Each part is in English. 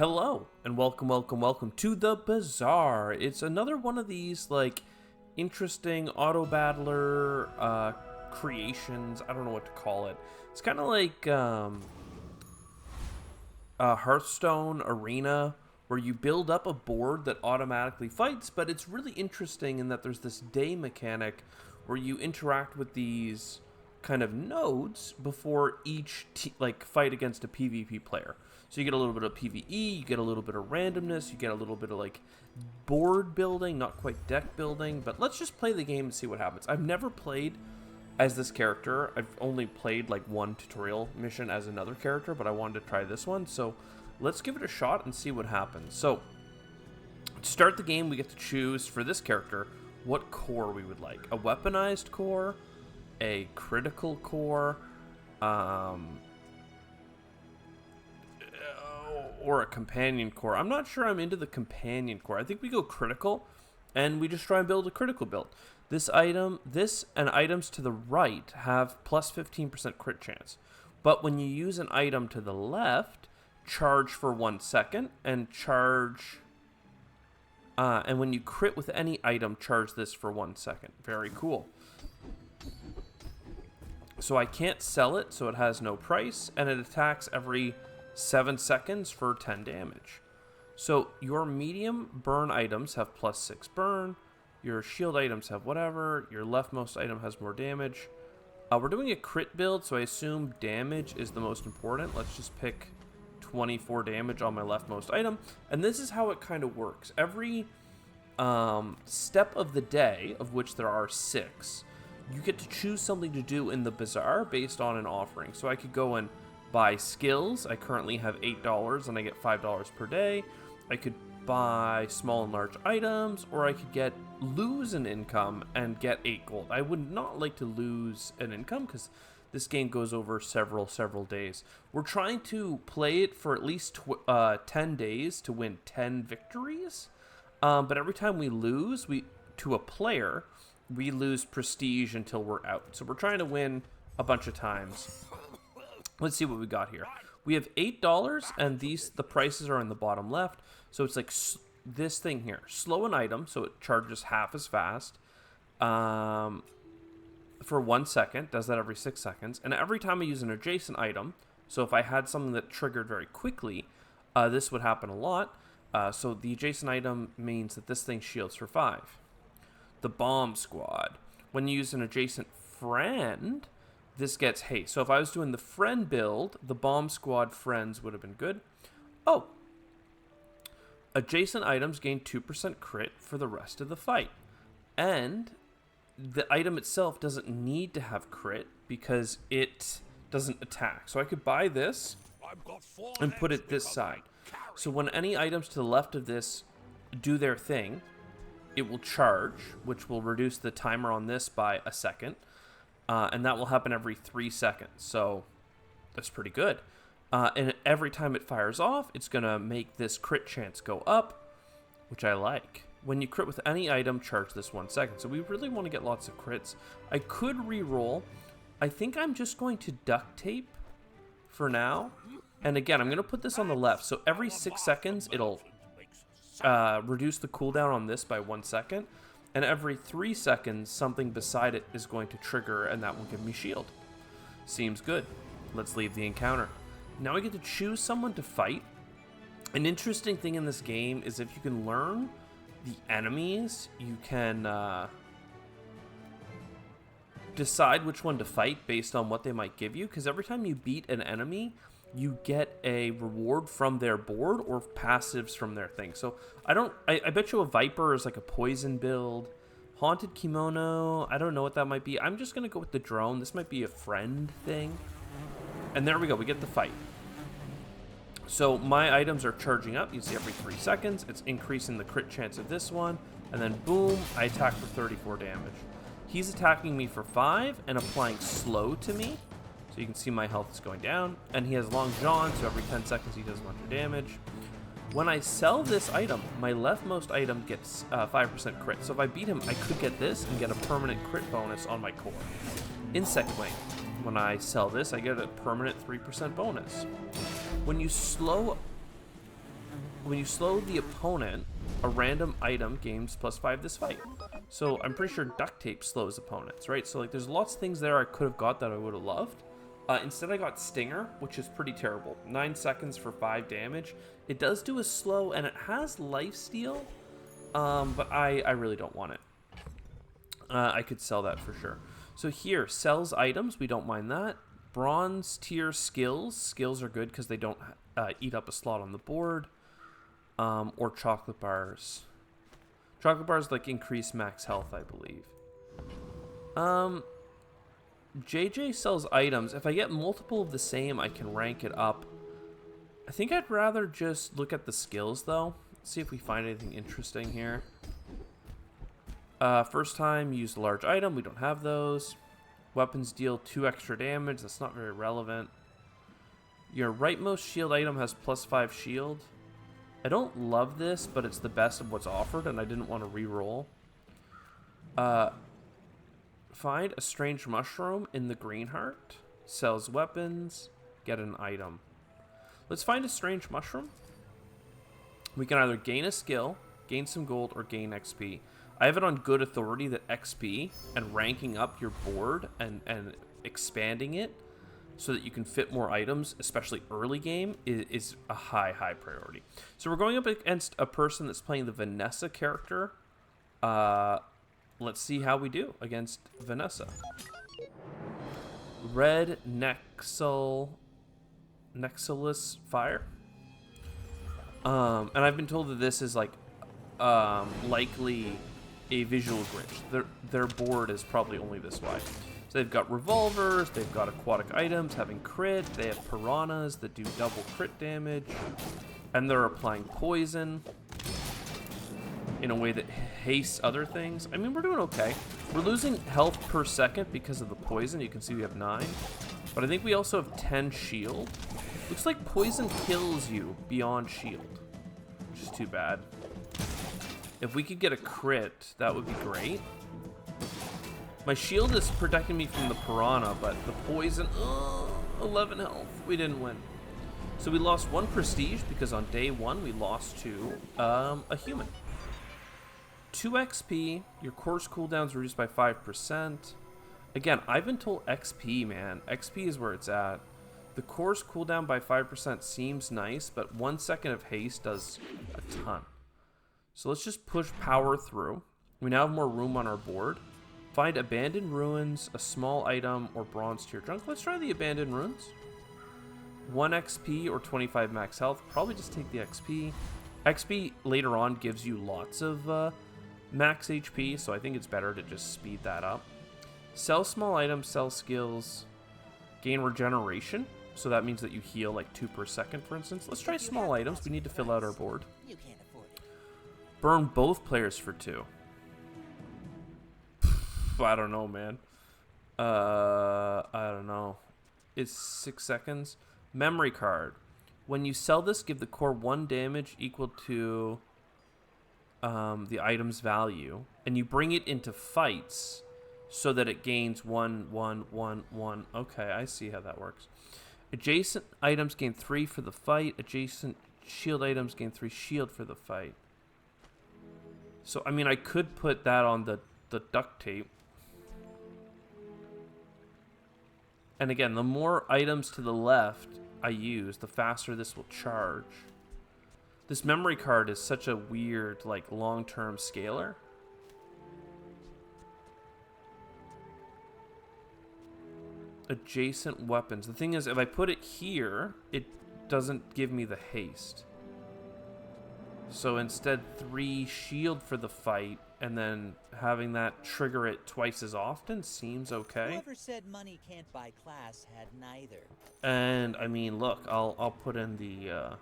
Hello, and welcome to the Bazaar. It's another one of these, like, interesting auto battler creations. I don't know what to call it. It's kind of like a Hearthstone arena where you build up a board that automatically fights, but it's really interesting in that there's this day mechanic where you interact with these kind of nodes before each fight against a PvP player. So you get a little bit of PvE, you get a little bit of randomness, you get a little bit of like board building, not quite deck building, but let's just play the game and see what happens. I've never played as this character. I've only played like one tutorial mission as another character, but I wanted to try this one. So let's give it a shot and see what happens. So to start the game, we get to choose for this character what core we would like. A weaponized core, a critical core, or a companion core. I'm not sure I'm into the companion core. I think we go critical, and we just try and build a critical build. This and items to the right have plus 15% crit chance. But when you use an item to the left, charge for 1 second, and and when you crit with any item, charge this for 1 second. Very cool. So I can't sell it, so it has no price, and it attacks every 7 seconds for 10 damage. So your medium burn items have plus 6 burn, your shield items have whatever, your leftmost item has more damage. We're doing a crit build, so I assume damage is the most important. Let's just pick 24 damage on my leftmost item, and this is how it kind of works. Every step of the day, of which there are 6, you get to choose something to do in the Bazaar based on an offering. So I could go and buy skills. I currently have $8 and I get $5 per day. I could buy small and large items, or I could lose an income and get 8 gold. I would not like to lose an income because this game goes over several days. We're trying to play it for at least 10 days to win 10 victories. But every time we lose to a player, we lose prestige until we're out. So we're trying to win a bunch of times. Let's see what we got here. We have $8, and the prices are on the bottom left. So it's like this thing here. Slow an item, so it charges half as fast for 1 second. Does that every 6 seconds. And every time I use an adjacent item, so if I had something that triggered very quickly, this would happen a lot. So the adjacent item means that this thing shields for 5. The bomb squad. When you use an adjacent friend, this gets haste. So if I was doing the friend build, the bomb squad friends would have been good. Oh, adjacent items gain 2% crit for the rest of the fight. And the item itself doesn't need to have crit because it doesn't attack. So I could buy this and put it this side. So when any items to the left of this do their thing, it will charge, which will reduce the timer on this by a second. And that will happen every 3 seconds. So that's pretty good. And every time it fires off, it's going to make this crit chance go up, which I like. When you crit with any item, charge this 1 second. So we really want to get lots of crits. I could re-roll. I think I'm just going to duct tape for now. And again, I'm going to put this on the left. So every 6 seconds, it'll reduce the cooldown on this by 1 second. And every 3 seconds, something beside it is going to trigger, and that will give me shield. Seems good. Let's leave the encounter. Now I get to choose someone to fight. An interesting thing in this game is if you can learn the enemies, you can decide which one to fight based on what they might give you. Because every time you beat an enemy, you get a reward from their board or passives from their thing. So I bet you a Viper is like a poison build. Haunted Kimono, I don't know what that might be. I'm just going to go with the drone. This might be a friend thing. And there we go. We get the fight. So my items are charging up. You see every 3 seconds. It's increasing the crit chance of this one. And then boom, I attack for 34 damage. He's attacking me for 5 and applying slow to me. So you can see my health is going down. And he has Long John, so every 10 seconds he does a bunch of damage. When I sell this item, my leftmost item gets 5% crit. So if I beat him, I could get this and get a permanent crit bonus on my core. Insect Wing. When I sell this, I get a permanent 3% bonus. When you slow when you slow the opponent, a random item gains +5 this fight. So I'm pretty sure duct tape slows opponents, right? So like there's lots of things there I could have got that I would have loved. Instead I got Stinger, which is pretty terrible. 9 seconds for 5 damage. It does do a slow, and it has lifesteal, but I really don't want it. I could sell that for sure. So here, sells items, we don't mind that. Bronze tier skills. Skills are good because they don't eat up a slot on the board. Or chocolate bars. Chocolate bars like increase max health, I believe. JJ sells items. If I get multiple of the same, I can rank it up. I think I'd rather just look at the skills, though. Let's see if we find anything interesting here. First time, use a large item. We don't have those. Weapons deal 2 extra damage. That's not very relevant. Your rightmost shield item has +5 shield. I don't love this, but it's the best of what's offered, and I didn't want to re-roll. Find a strange mushroom in the green heart. Sells weapons. Get an item. Let's find a strange mushroom. We can either gain a skill, gain some gold, or gain XP. I have it on good authority that XP and ranking up your board and expanding it so that you can fit more items, especially early game, is a high priority. So we're going up against a person that's playing the Vanessa character. Let's see how we do against Vanessa. Red Nexalus Fire. And I've been told that this is like likely a visual glitch. Their board is probably only this wide. So they've got revolvers, they've got aquatic items having crit, they have piranhas that do double crit damage, and they're applying poison in a way that hastes other things. I mean, we're doing okay. We're losing health per second because of the poison. You can see we have 9. But I think we also have 10 shield. Looks like poison kills you beyond shield, which is too bad. If we could get a crit, that would be great. My shield is protecting me from the piranha, but the poison, 11 health. We didn't win. So we lost 1 prestige because on day 1 we lost to a human. 2 XP, your course cooldown's reduced by 5%. Again, I've been told XP, man. XP is where it's at. The course cooldown by 5% seems nice, but 1 second of haste does a ton. So let's just push power through. We now have more room on our board. Find abandoned ruins, a small item, or bronze tier junk. Let's try the abandoned ruins. 1 XP or 25 max health. Probably just take the XP. XP later on gives you lots of max HP, so I think it's better to just speed that up. Sell small items, sell skills, gain regeneration. So that means that you heal like 2 per second, for instance. Let's try small items. We need to fill out our board. Burn both players for 2. I don't know, man. I don't know. It's 6 seconds. Memory card. When you sell this, give the core 1 damage equal to the item's value, and you bring it into fights so that it gains 1, 1, 1, 1. Okay, I see how that works. Adjacent items gain 3 for the fight. Adjacent shield items gain 3 shield for the fight. So, I mean, I could put that on the duct tape. And again, the more items to the left I use, the faster this will charge. This memory card is such a weird, like, long-term scaler. Adjacent weapons. The thing is, if I put it here, it doesn't give me the haste. So instead, 3 shield for the fight, and then having that trigger it twice as often seems okay. Whoever said money can't buy class had neither. And I mean, look, I'll put in the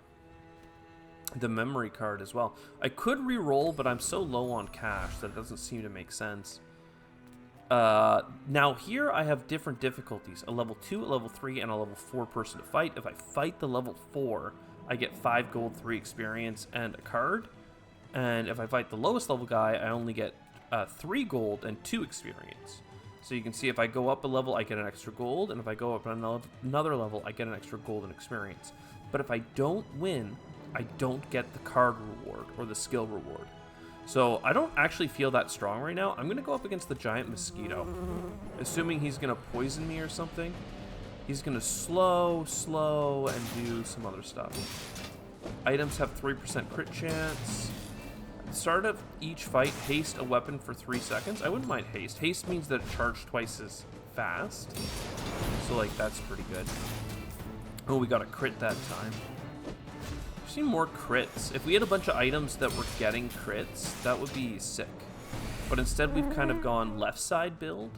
memory card as well. I could re-roll, but I'm so low on cash that it doesn't seem to make sense. Now here I have different difficulties: a level 2, a level 3, and a level 4 person to fight. If I fight the level 4, I get 5 gold, 3 experience, and a card. And if I fight the lowest level guy, I only get 3 gold and 2 experience. So you can see if I go up a level, I get an extra gold, and if I go up another level, I get an extra gold and experience. But if I don't win, I don't get the card reward or the skill reward. So I don't actually feel that strong right now. I'm going to go up against the giant mosquito. Assuming he's going to poison me or something. He's going to slow, and do some other stuff. Items have 3% crit chance. At the start of each fight, haste a weapon for 3 seconds. I wouldn't mind haste. Haste means that it charged twice as fast. So, like, that's pretty good. Oh, we got a crit that time. I've seen more crits. If we had a bunch of items that were getting crits, that would be sick. But instead, we've kind of gone left side build.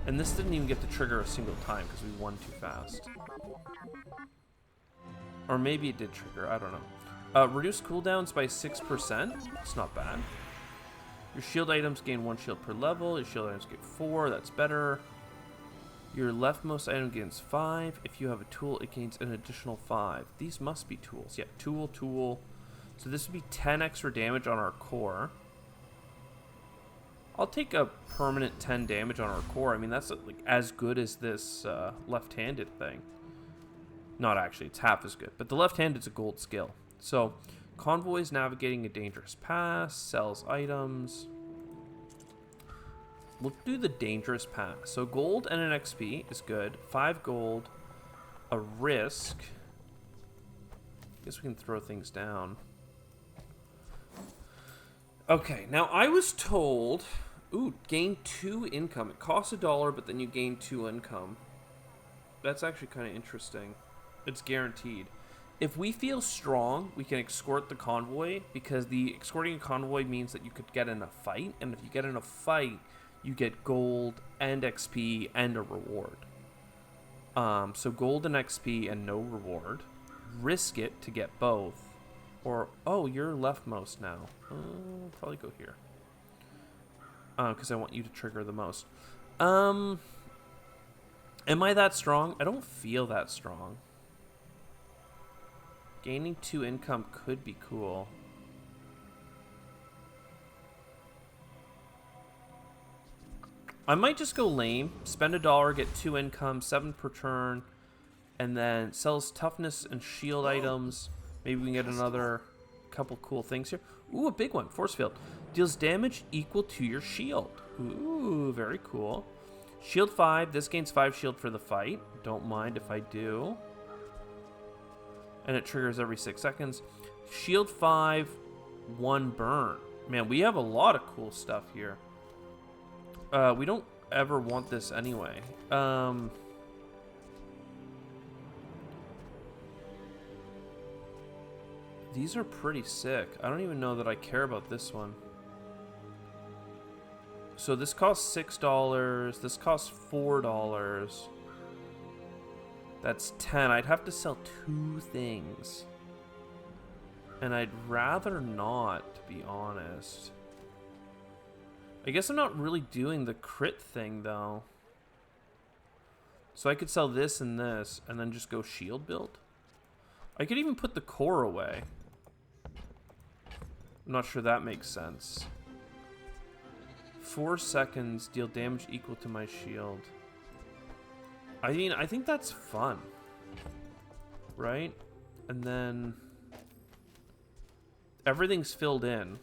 And this didn't even get to trigger a single time because we won too fast. Or maybe it did trigger, I don't know. Reduce cooldowns by 6%. It's not bad. Your shield items gain 1 shield per level. Your shield items get 4, that's better. Your leftmost item gains 5. If you have a tool, it gains an additional 5. These must be tools. Yeah, tool. So this would be 10 extra damage on our core. I'll take a permanent 10 damage on our core. I mean, that's like as good as this left-handed thing. Not actually, it's half as good. But the left-handed's a gold skill. So, convoys navigating a dangerous pass, sells items. We'll do the dangerous pass. So, gold and an XP is good. 5 gold, a risk. I guess we can throw things down. Okay, now I was told, gain 2 income. It costs $1, but then you gain 2 income. That's actually kind of interesting. It's guaranteed. If we feel strong, we can escort the convoy, because the escorting a convoy means that you could get in a fight, and if you get in a fight, you get gold and XP and a reward. So gold and XP and no reward. Risk it to get both. Or, oh, you're leftmost now. I'll probably go here. Because I want you to trigger the most. Am I that strong? I don't feel that strong. Gaining 2 income could be cool. I might just go lame. Spend $1, get 2 income, 7 per turn. And then sells toughness and shield items. Maybe we can get another couple cool things here. Ooh, a big one. Force field. Deals damage equal to your shield. Ooh, very cool. Shield 5. This gains 5 shield for the fight. Don't mind if I do. And it triggers every 6 seconds. Shield 5. 1 burn. Man, we have a lot of cool stuff here. We don't ever want this anyway. These are pretty sick. I don't even know that I care about this one. So this costs $6. This costs $4. That's 10. I'd have to sell 2 things. And I'd rather not, to be honest. I guess I'm not really doing the crit thing, though. So I could sell this and then just go shield build. I could even put the core away. I'm not sure that makes sense. 4 seconds, deal damage equal to my shield. I mean, I think that's fun. Right? And then everything's filled in.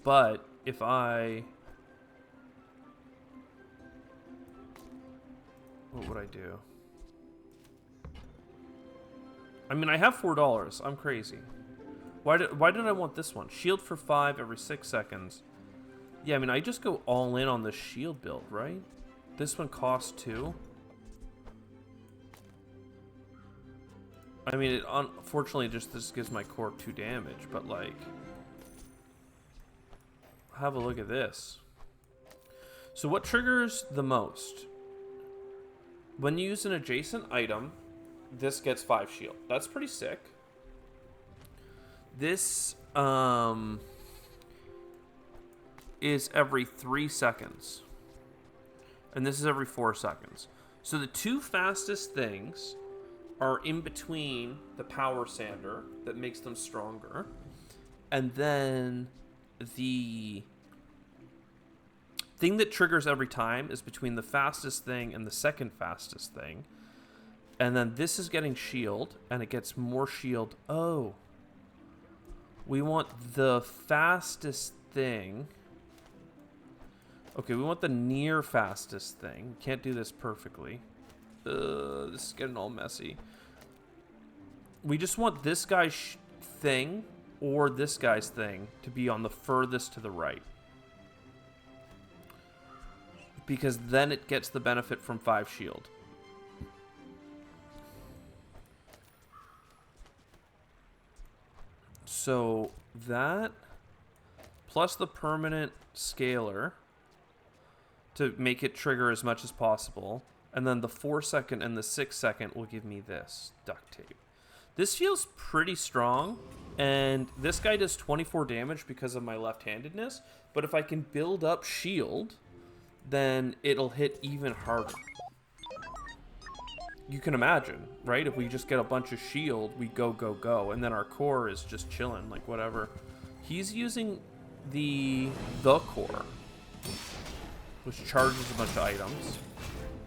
But if what would I do? I mean, I have $4. I'm crazy. Why did I want this one? Shield for 5 every 6 seconds. Yeah, I mean, I just go all in on the shield build, right? This one costs 2. I mean, it unfortunately this gives my core 2 damage, but like, have a look at this. So what triggers the most? When you use an adjacent item, this gets 5 shield. That's pretty sick. This is every 3 seconds. And this is every 4 seconds. So the 2 fastest things are in between the power sander that makes them stronger. And then the thing that triggers every time is between the fastest thing and the second fastest thing. And then this is getting shield, and it gets more shield. Oh. We want the fastest thing. Okay, we want the near fastest thing. Can't do this perfectly. This is getting all messy. We just want this guy's thing or this guy's thing to be on the furthest to the right. Because then it gets the benefit from 5 shield. So that plus the permanent scaler to make it trigger as much as possible. And then the 4-second and the 6-second will give me this duct tape. This feels pretty strong. And this guy does 24 damage because of my left-handedness. But if I can build up shield, then it'll hit even harder. You can imagine, right? If we just get a bunch of shield, we go, go, go. And then our core is just chilling, like whatever. He's using the core, which charges a bunch of items.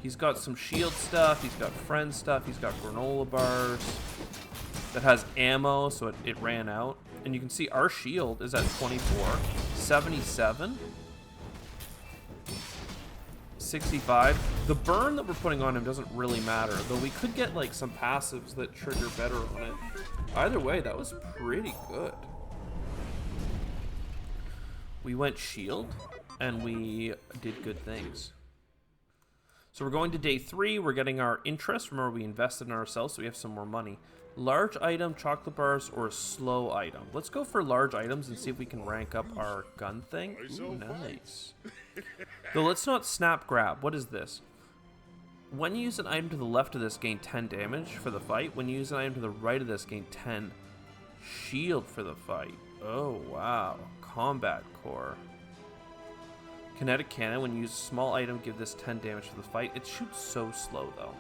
He's got some shield stuff. He's got friend stuff. He's got granola bars that has ammo, so it ran out. And you can see our shield is at 24, 77, 65. The burn that we're putting on him doesn't really matter, though we could get like some passives that trigger better on it. Either way, that was pretty good. We went shield, and we did good things. So we're going to day 3. We're getting our interest. Remember, we invested in ourselves, so we have some more money. Large item, chocolate bars, or slow item. Let's go for large items and see if we can rank up our gun thing. Ooh, nice. Though let's not snap grab. What is this? When you use an item to the left of this, gain 10 damage for the fight. When you use an item to the right of this, gain 10 shield for the fight. Oh, wow. Combat core. Kinetic cannon. When you use a small item, give this 10 damage for the fight. It shoots so slow, though.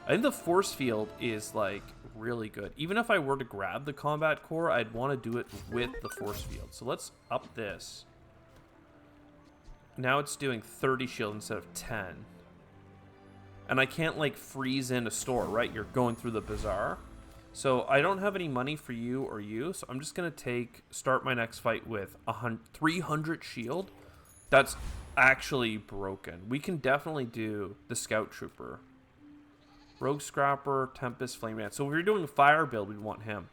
I think the force field is, like, really good. Even if I were to grab the combat core, I'd want to do it with the force field. So let's up this. Now it's doing 30 shield instead of 10. And I can't, like, freeze in a store, right? You're going through the bazaar. So I don't have any money for you or you, so I'm just going to start my next fight with 300 shield. That's actually broken. We can definitely do the Scout Trooper. Rogue Scrapper, Tempest, Flame Man. So if you're doing a fire build, we'd want him.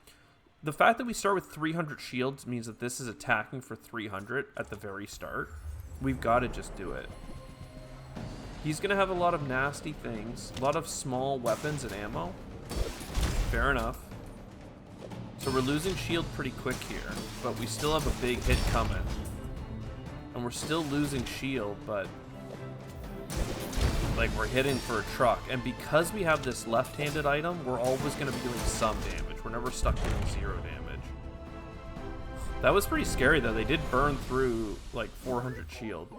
The fact that we start with 300 shields means that this is attacking for 300 at the very start. We've got to just do it. He's going to have a lot of nasty things. A lot of small weapons and ammo. Fair enough. So we're losing shield pretty quick here. But we still have a big hit coming. And we're still losing shield, but... like, we're hitting for a truck. And because we have this left-handed item, we're always going to be doing some damage. We're never stuck doing 0 damage. That was pretty scary, though. They did burn through, like, 400 shield.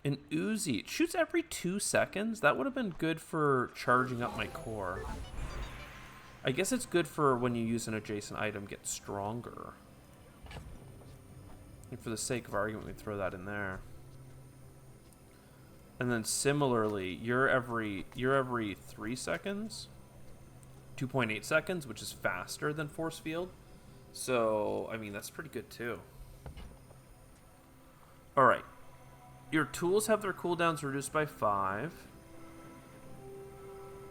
An Uzi. It shoots every 2 seconds. That would have been good for charging up my core. I guess it's good for when you use an adjacent item, get stronger. And for the sake of argument, we throw that in there. And then similarly, you're every 3 seconds, 2.8 seconds, which is faster than force field. So, I mean, that's pretty good too. All right. Your tools have their cooldowns reduced by 5.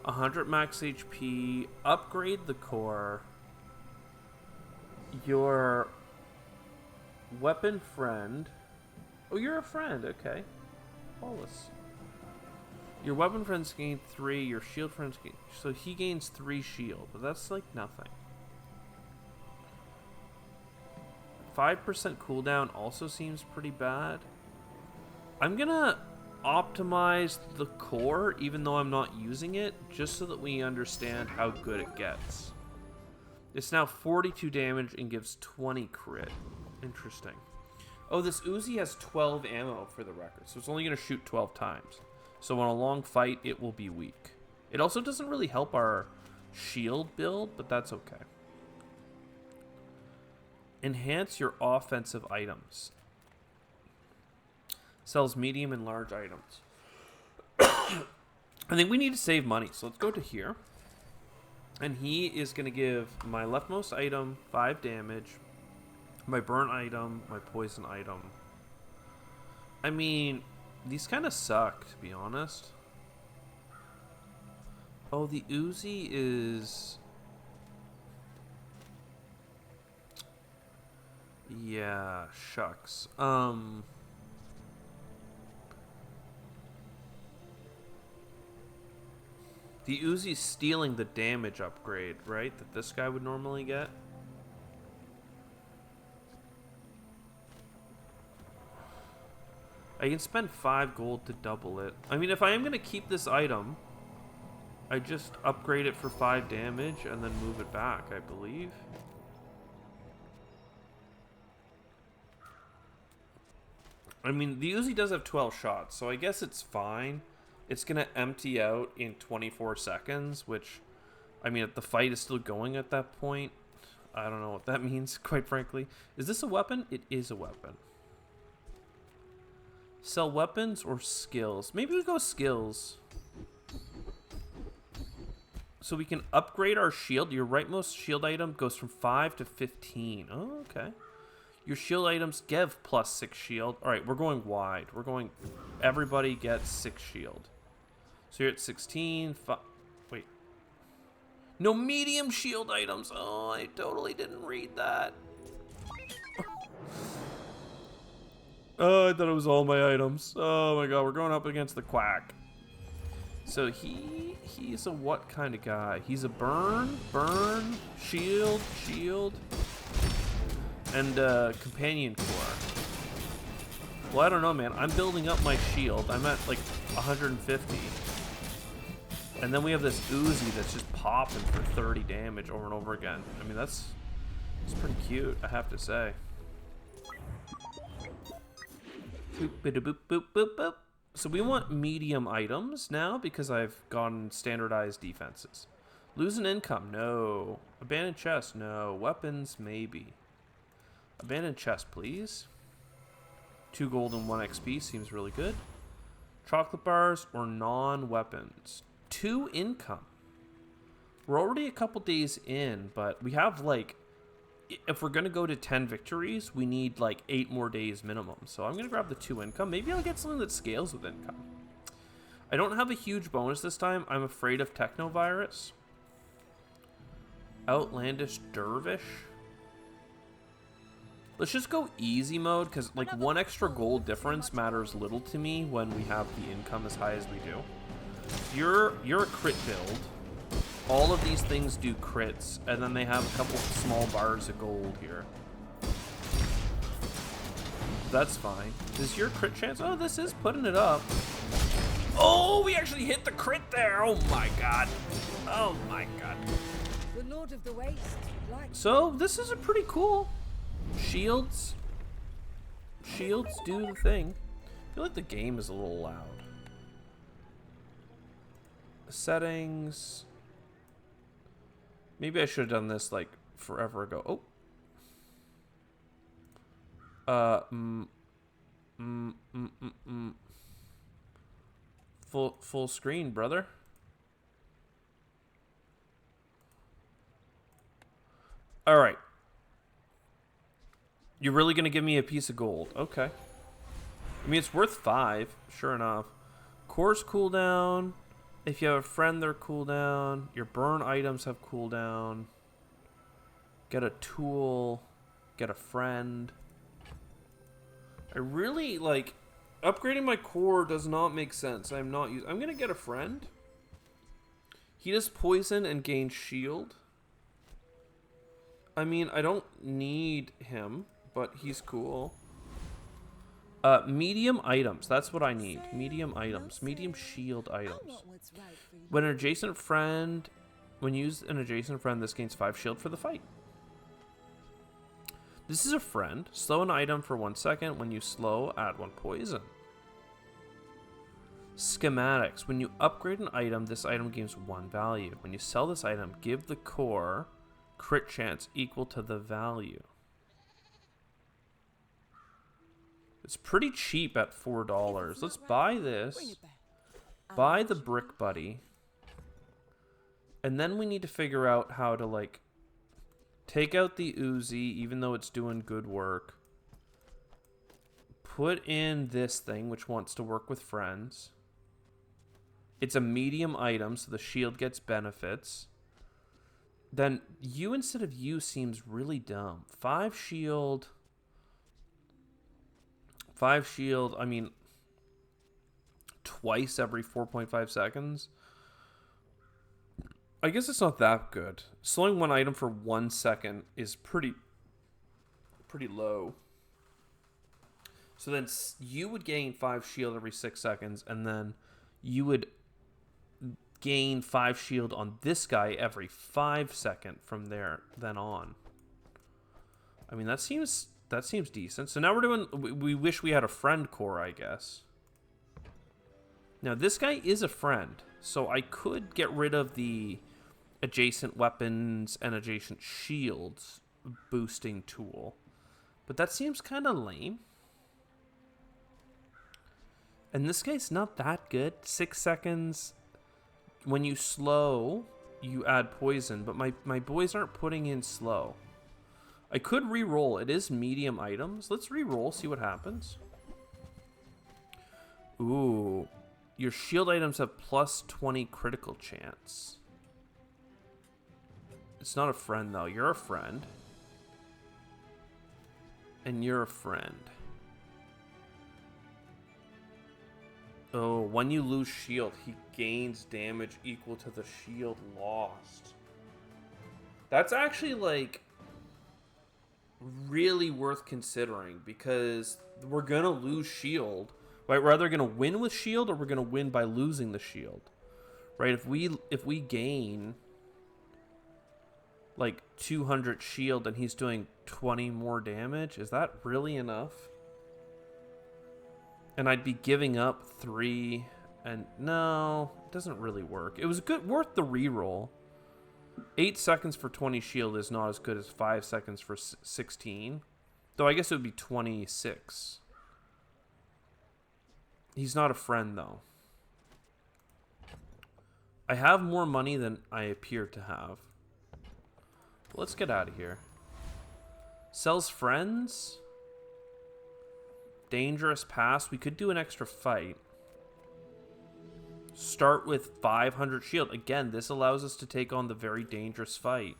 100 max HP. Upgrade the core. Your weapon friend. Oh, you're a friend. Okay. Paulus. Your weapon friends gain 3. Your shield friends gain... so he gains 3 shield, but that's like nothing. 5% cooldown also seems pretty bad. I'm gonna optimize the core, even though I'm not using it, just so that we understand how good it gets. It's now 42 damage and gives 20 crit. Interesting. Oh, this Uzi has 12 ammo for the record, so it's only going to shoot 12 times. So on a long fight, it will be weak. It also doesn't really help our shield build, but that's okay. Enhance your offensive items. Sells medium and large items. I think we need to save money. So let's go to here. And he is going to give my leftmost item 5 damage. My burn item, my poison item. I mean, these kind of suck, to be honest. Oh, the Uzi is... Yeah, shucks. The Uzi's stealing the damage upgrade, right? That this guy would normally get. I can spend 5 gold to double it. I mean, if I am going to keep this item, I just upgrade it for 5 damage and then move it back, I believe. I mean, the Uzi does have 12 shots, so I guess it's fine. It's going to empty out in 24 seconds, which, I mean, the fight is still going at that point. I don't know what that means, quite frankly. Is this a weapon? It is a weapon. Sell weapons or skills? Maybe we go skills. So we can upgrade our shield. Your rightmost shield item goes from 5 to 15. Oh, okay. Your shield items give plus 6 shield. All right, we're going wide. We're going... Everybody gets 6 shield. So you're at 16. Wait. No medium shield items. Oh, I totally didn't read that. Oh, I thought it was all my items. Oh my god, we're going up against the quack. So he's a what kind of guy? He's a burn, shield, and companion core. Well, I don't know, man. I'm building up my shield. I'm at like 150. And then we have this Uzi that's just popping for 30 damage over and over again. I mean, it's pretty cute, I have to say. Boop, boop, boop, boop, boop. So we want medium items now because I've gone standardized defenses. Lose an income, no. Abandoned chest, no. Weapons, maybe. Abandoned chest, please. 2 gold and 1 XP seems really good. Chocolate bars or non-weapons. 2 income. We're already a couple days in, but we have like... If we're going to go to 10 victories, we need like 8 more days minimum. So I'm going to grab the 2 income. Maybe I'll get something that scales with income. I don't have a huge bonus this time. I'm afraid of Technovirus. Outlandish Dervish. Let's just go easy mode, because like 1 extra gold difference matters little to me when we have the income as high as we do. You're a crit build. All of these things do crits, and then they have a couple small bars of gold here. That's fine. Is your crit chance? Oh, this is putting it up. Oh, we actually hit the crit there. Oh my god. Oh my god. The Lord of the Waste. So this is a pretty cool. Shields do the thing. I feel like the game is a little loud. Settings. Maybe I should have done this like forever ago. Full screen, brother. All right. You're really gonna give me a piece of gold? Okay. I mean, it's worth 5, sure enough. Course cooldown. If you have a friend, they're cooldown. Your burn items have cooldown. Get a tool. Get a friend. I really like upgrading my core does not make sense. I'm gonna get a friend. He does poison and gains shield. I mean, I don't need him, but he's cool. Medium items. That's what I need. Medium items. Medium shield items. When an adjacent friend... When used an adjacent friend, this gains 5 shield for the fight. This is a friend. Slow an item for 1 second. When you slow, add 1 poison. Schematics. When you upgrade an item, this item gains 1 value. When you sell this item, give the core crit chance equal to the value. It's pretty cheap at $4. Let's buy this. buy the brick buddy. And then we need to figure out how to, like, take out the Uzi, even though it's doing good work. Put in this thing, which wants to work with friends. It's a medium item, so the shield gets benefits. Then U instead of U seems really dumb. 5 shield. 5 shield, I mean, twice every 4.5 seconds. I guess it's not that good. Slowing one item for 1 second is pretty low. So then you would gain 5 shield every 6 seconds, and then you would gain 5 shield on this guy every 5 seconds from there then on. I mean, that seems decent. So now we're doing, we wish we had a friend core, I guess. Now this guy is a friend, so I could get rid of the adjacent weapons and adjacent shields boosting tool, but that seems kind of lame. And this guy's not that good. 6 seconds. When you slow, you add poison, but my boys aren't putting in slow. I could re-roll. It is medium items. Let's re-roll, see what happens. Ooh. Your shield items have plus 20 critical chance. It's not a friend, though. You're a friend. And you're a friend. Oh, when you lose shield, he gains damage equal to the shield lost. That's actually, like, really worth considering, because we're gonna lose shield. Right? We're either gonna win with shield or we're gonna win by losing the shield. Right? If we gain like 200 shield and he's doing 20 more damage, is that really enough? And I'd be giving up 3, and no, it doesn't really work. It was worth the reroll. 8 seconds for 20 shield is not as good as 5 seconds for 16. Though I guess it would be 26. He's not a friend, though. I have more money than I appear to have. Let's get out of here. Sells friends. Dangerous pass. We could do an extra fight. Start with 500 shield. Again, this allows us to take on the very dangerous fight.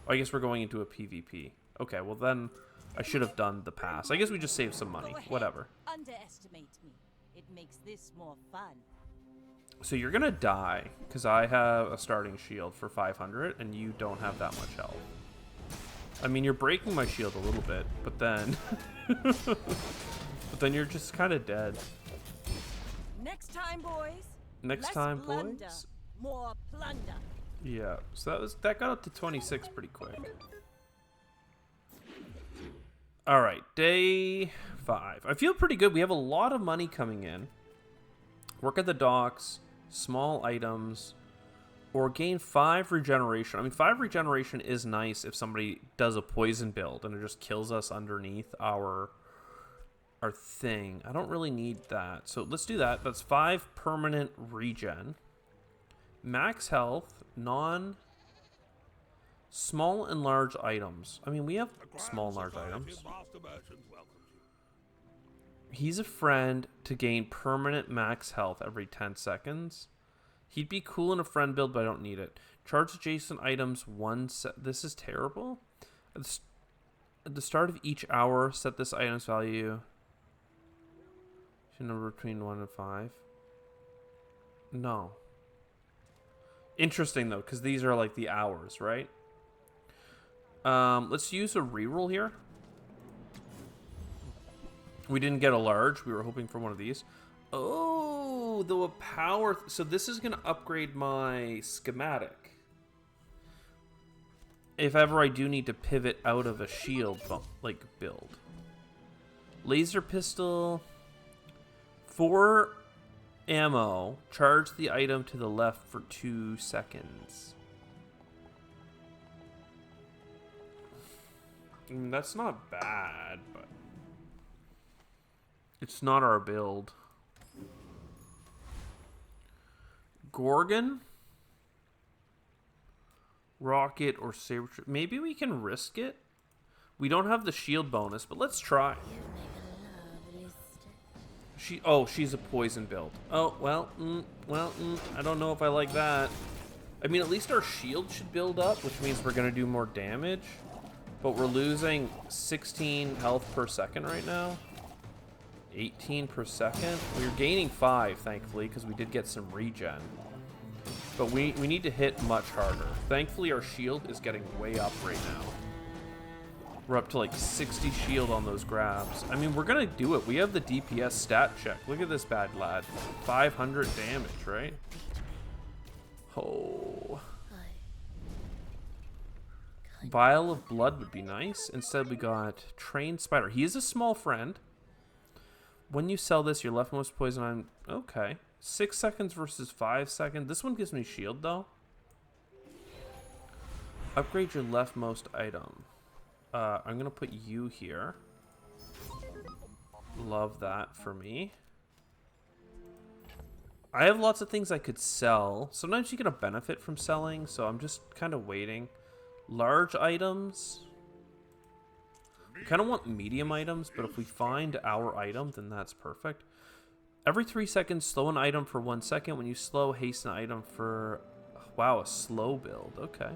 Oh, I guess we're going into a PvP. Okay, well then I should have done the pass. I guess we just saved some money. Whatever. Underestimate me. It makes this more fun. So you're gonna die because I have a starting shield for 500 and you don't have that much health. I mean, you're breaking my shield a little bit, but then but then you're just kind of dead. Next time, boys. Next Less time, blunder, boys. more plunder. Yeah. So that got up to 26 pretty quick. All right, day 5. I feel pretty good. We have a lot of money coming in. Work at the docks, small items, or gain 5 regeneration. I mean, 5 regeneration is nice if somebody does a poison build and it just kills us underneath our thing. I don't really need that. So let's do that. That's 5 permanent regen. Max health, small and large items. I mean, we have small and large items. He's a friend to gain permanent max health every 10 seconds. He'd be cool in a friend build, but I don't need it. Charge adjacent items This is terrible. At the start of each hour, set this item's value to number between 1 and 5. No. Interesting, though, because these are like the hours, right? Let's use a reroll here. We didn't get a large. We were hoping for one of these. Oh, the power. So this is going to upgrade my schematic. If ever I do need to pivot out of a shield build. Laser pistol. 4 ammo. Charge the item to the left for 2 seconds. That's not bad, but it's not our build. Gorgon, rocket, or saber. Maybe we can risk it. We don't have the shield bonus, but let's try. She's a poison build. Oh, well, I don't know if I like that. I mean, at least our shield should build up, which means we're gonna do more damage. But we're losing 16 health per second right now. 18 per second. We're gaining 5, thankfully, because we did get some regen. But we need to hit much harder. Thankfully, our shield is getting way up right now. We're up to like 60 shield on those grabs. I mean, we're gonna do it. We have the DPS stat check. Look at this bad lad. 500 damage, right? Oh. Vial of Blood would be nice. Instead, we got Trained Spider. He is a small friend. When you sell this, your leftmost poison item... Okay. 6 seconds versus 5 seconds. This one gives me shield, though. Upgrade your leftmost item. I'm going to put you here. Love that for me. I have lots of things I could sell. Sometimes you get a benefit from selling, so I'm just kind of waiting. Large items. We kind of want medium items, but if we find our item, then that's perfect. Every 3 seconds, slow an item for 1 second. When you slow, hasten an item for... Wow, a slow build. Okay.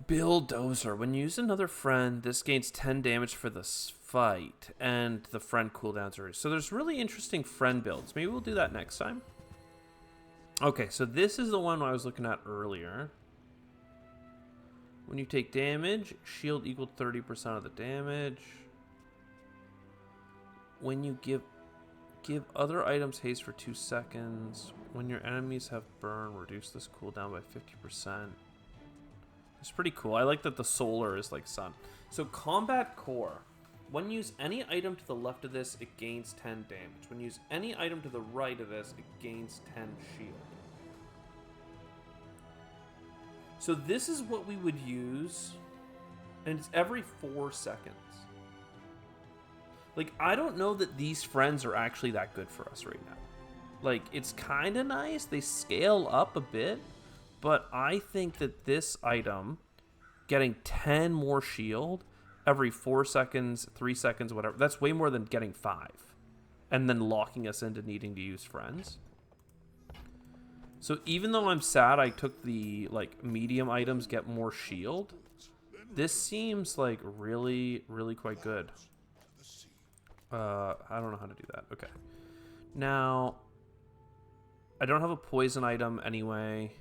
Bulldozer. When you use another friend, this gains 10 damage for this fight, and the friend cooldowns are... So there's really interesting friend builds. Maybe we'll do that next time. Okay, so this is the one I was looking at earlier. When you take damage, shield equal 30% of the damage. When you give other items haste for 2 seconds. When your enemies have burn, reduce this cooldown by 50%. It's pretty cool. I like that the solar is like sun. So combat core. When you use any item to the left of this, it gains 10 damage. When you use any item to the right of this, it gains 10 shield. So this is what we would use, and it's every 4 seconds. Like, I don't know that these friends are actually that good for us right now. Like, it's kind of nice. They scale up a bit, but I think that this item, getting 10 more shield every 4 seconds, 3 seconds, whatever, that's way more than getting 5. And then locking us into needing to use friends. So even though I'm sad I took the, like, medium items get more shield, this seems, like, really, really quite good. I don't know how to do that. Okay. Now, I don't have a poison item anyway.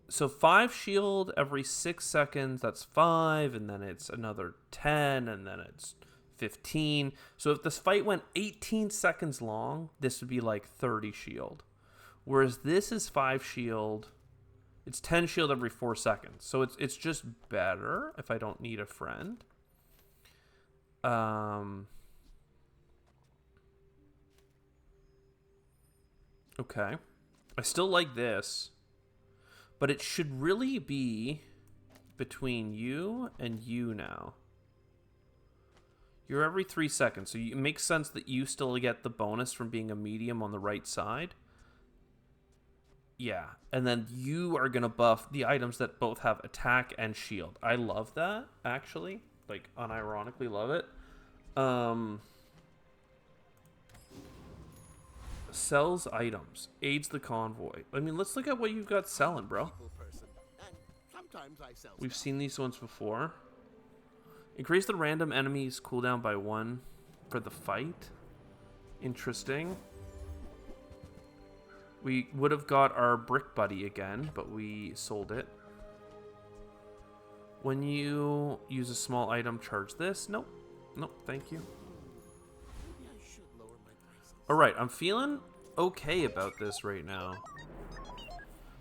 So 5 shield every 6 seconds, that's 5, and then it's another 10, and then it's 15. So if this fight went 18 seconds long, this would be like 30 shield. Whereas this is 5 shield, it's 10 shield every 4 seconds. So it's just better if I don't need a friend. Okay. I still like this. But it should really be between you and you now. You're every 3 seconds, so it makes sense that you still get the bonus from being a medium on the right side. Yeah, and then you are going to buff the items that both have attack and shield. I love that, actually. Like, unironically love it. Sells items. Aids the convoy. I mean, let's look at what you've got selling, bro. We've seen these ones before. Increase the random enemy's cooldown by 1 for the fight. Interesting. We would have got our brick buddy again, but we sold it. When you use a small item, charge this. Nope. Nope, thank you. Alright, I'm feeling okay about this right now.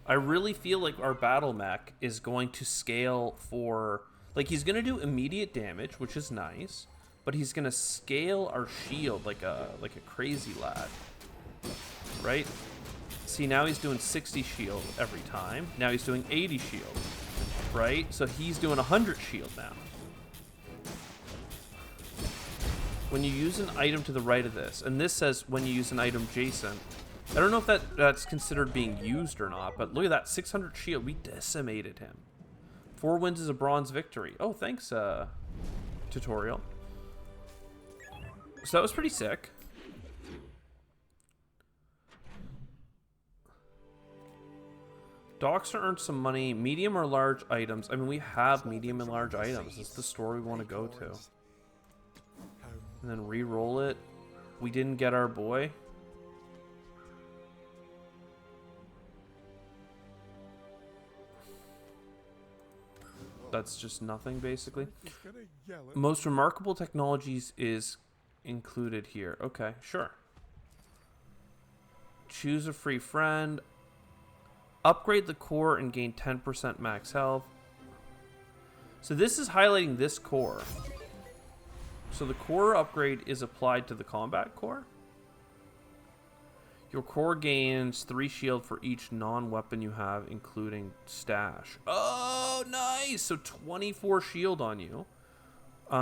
I really feel like our battle mech is going to scale for... Like, he's going to do immediate damage, which is nice. But he's going to scale our shield like a crazy lad. Right? See, now he's doing 60 shield every time. Now he's doing 80 shield. Right? So he's doing 100 shield now. When you use an item to the right of this, and this says when you use an item adjacent. I don't know if that's considered being used or not, but look at that 600 shield. We decimated him. 4 wins is a bronze victory. Oh, thanks, tutorial. So that was pretty sick. Docks to earn some money. Medium or large items. I mean, we have medium and large items. It's the store we want to go to. And then re-roll it. We didn't get our boy. That's just nothing, basically. Most remarkable technologies is included here. Okay, sure. Choose a free friend. Upgrade the core and gain 10% max health. So this is highlighting this core. So the core upgrade is applied to the combat core. Your core gains 3 shield for each non-weapon you have, including stash. Oh, nice! So 24 shield on you. 2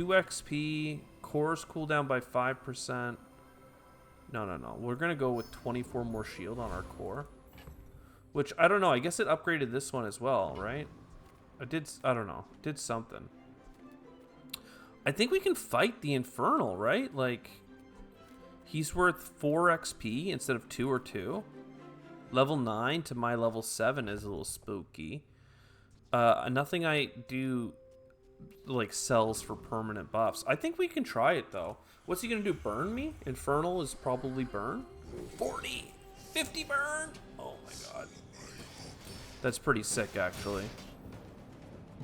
XP. Cores cool down by 5%. No. We're going to go with 24 more shield on our core. Which, I don't know. I guess it upgraded this one as well, right? I don't know. Did something. I think we can fight the Infernal, right? Like... He's worth 4 XP instead of 2 or 2. Level 9 to my level 7 is a little spooky. Nothing I do like sells for permanent buffs. I think we can try it though. What's he gonna do? Burn me? Infernal is probably burn. 40, 50 burn. Oh my god, that's pretty sick actually.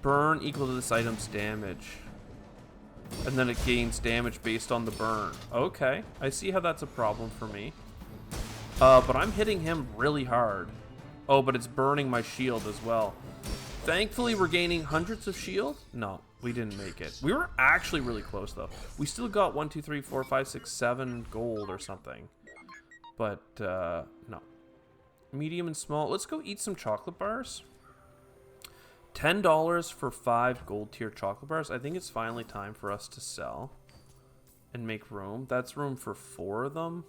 Burn equal to this item's damage. And then it gains damage based on the burn. Okay, I see how that's a problem for me. But I'm hitting him really hard. Oh, but it's burning my shield as well. Thankfully, we're gaining hundreds of shield. No, we didn't make it. We were actually really close, though. We still got 1, 2, 3, 4, 5, 6, 7 gold or something. But, no. Medium and small. Let's go eat some chocolate bars. $10 for 5 gold tier chocolate bars. I think it's finally time for us to sell and make room. That's room for 4 of them.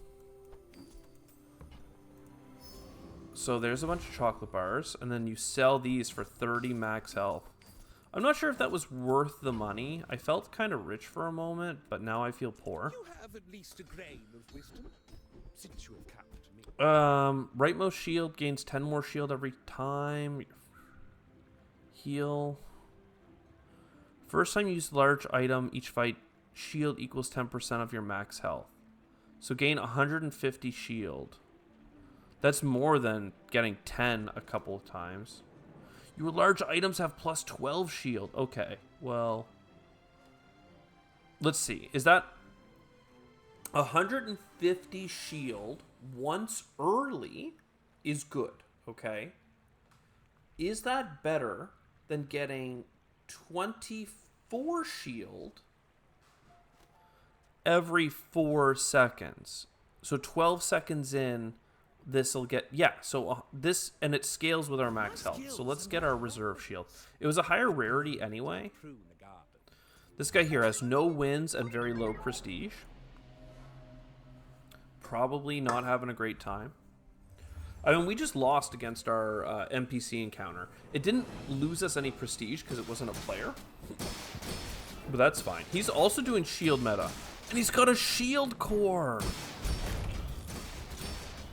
So there's a bunch of chocolate bars, and then you sell these for 30 max health. I'm not sure if that was worth the money. I felt kind of rich for a moment, but now I feel poor. You have at least a grain of wisdom, since you have come to me. Rightmost shield gains 10 more shield every time. Heal. First time you use large item, each fight, shield equals 10% of your max health. So gain 150 shield. That's more than getting 10 a couple of times. Your large items have plus 12 shield. Okay, well, let's see. Is that 150 shield once early is good, okay? Is that better than getting 24 shield every 4 seconds? So 12 seconds in, this will get, yeah, so this, and it scales with our max health. So let's get our reserve shield. It was a higher rarity anyway. This guy here has no wins and very low prestige. Probably not having a great time. I mean, we just lost against our NPC encounter. It didn't lose us any prestige because it wasn't a player. But that's fine. He's also doing shield meta. And he's got a shield core.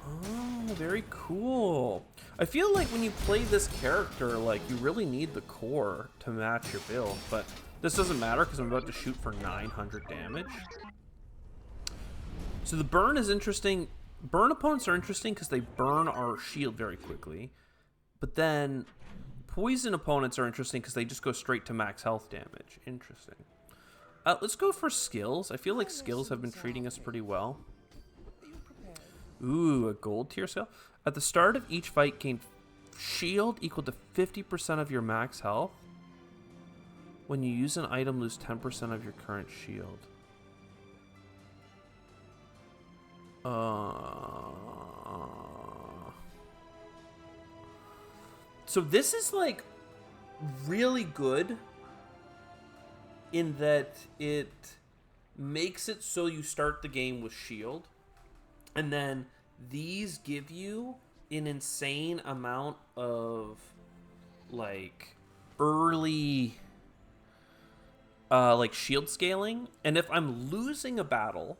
Oh, very cool. I feel like when you play this character, like, you really need the core to match your build. But this doesn't matter because I'm about to shoot for 900 damage. So the burn is interesting. Burn opponents are interesting because they burn our shield very quickly. But then poison opponents are interesting because they just go straight to max health damage. Interesting. Let's go for skills. I feel like skills have been treating us pretty well. Ooh, a gold tier skill. At the start of each fight, gain shield equal to 50% of your max health. When you use an item, lose 10% of your current shield. So this is like really good in that it makes it so you start the game with shield, and then these give you an insane amount of like early like shield scaling, and if I'm losing a battle,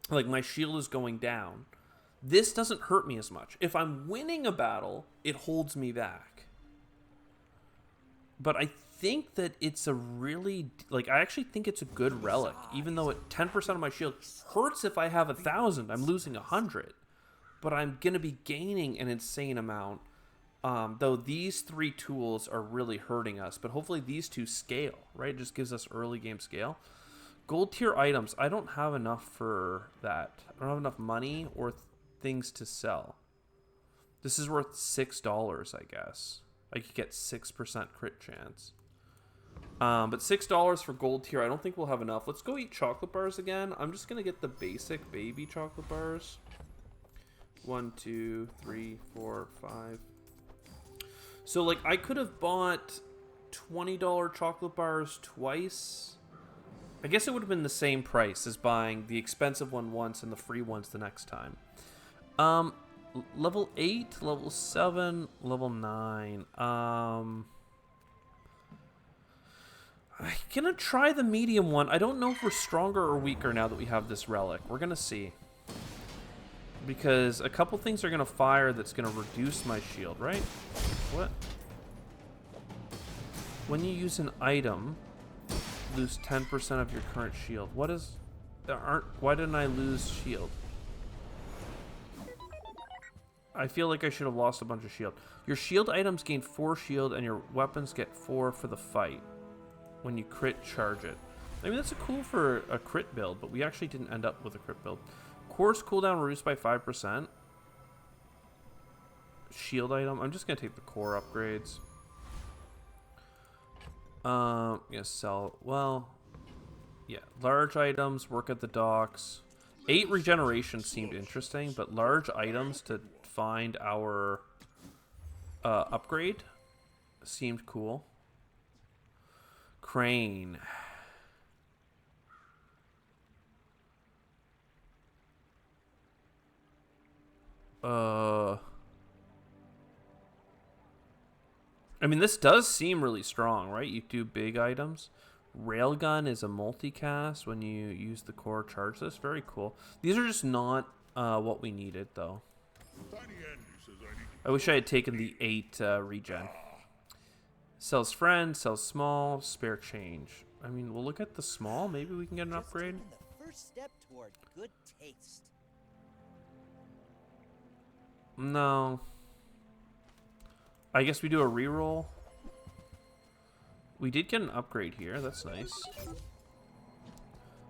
like my shield is going down, this doesn't hurt me as much. If I'm winning a battle, it holds me back. But I think that it's a really, like, I actually think it's a good relic, even though 10% of my shield hurts. If I have 1,000, I'm losing 100, but I'm gonna be gaining an insane amount. Though these 3 tools are really hurting us, but hopefully these 2 scale, right? It just gives us early game scale. Gold tier items, I don't have enough for that. I don't have enough money or things to sell. This is worth $6, I guess. I could get 6% crit chance. But $6 for gold tier, I don't think we'll have enough. Let's go eat chocolate bars again. I'm just gonna get the basic baby chocolate bars. 1, 2, 3, 4, 5. So like I could have bought $20 chocolate bars twice. I guess it would have been the same price as buying the expensive one once and the free ones the next time. Level 8, level 7, level 9. I'm gonna try the medium one. I don't know if we're stronger or weaker now that we have this relic. We're gonna see. Because a couple things are gonna fire that's gonna reduce my shield, right? What? When you use an item, lose 10% of your current shield. What is... Why didn't I lose shield? I feel like I should have lost a bunch of shield. Your shield items gain 4 shield and your weapons get 4 for the fight when you crit charge it. I mean, that's cool for a crit build, but we actually didn't end up with a crit build. Course cooldown reduced by 5%. Shield item. I'm just going to take the core upgrades. Yeah, sell. Well, yeah. Large items, work at the docks. 8 regeneration seemed interesting, but large items to find our upgrade seemed cool. Crane. I mean, this does seem really strong, right? You do big items. Railgun is a multicast when you use the core charge this. Very cool. These are just not what we needed, though. I wish I had taken the 8 regen. Sells friend, sells small, spare change. I mean, we'll look at the small. Maybe we can get an upgrade. The first step toward good taste. No. I guess we do a reroll. We did get an upgrade here. That's nice.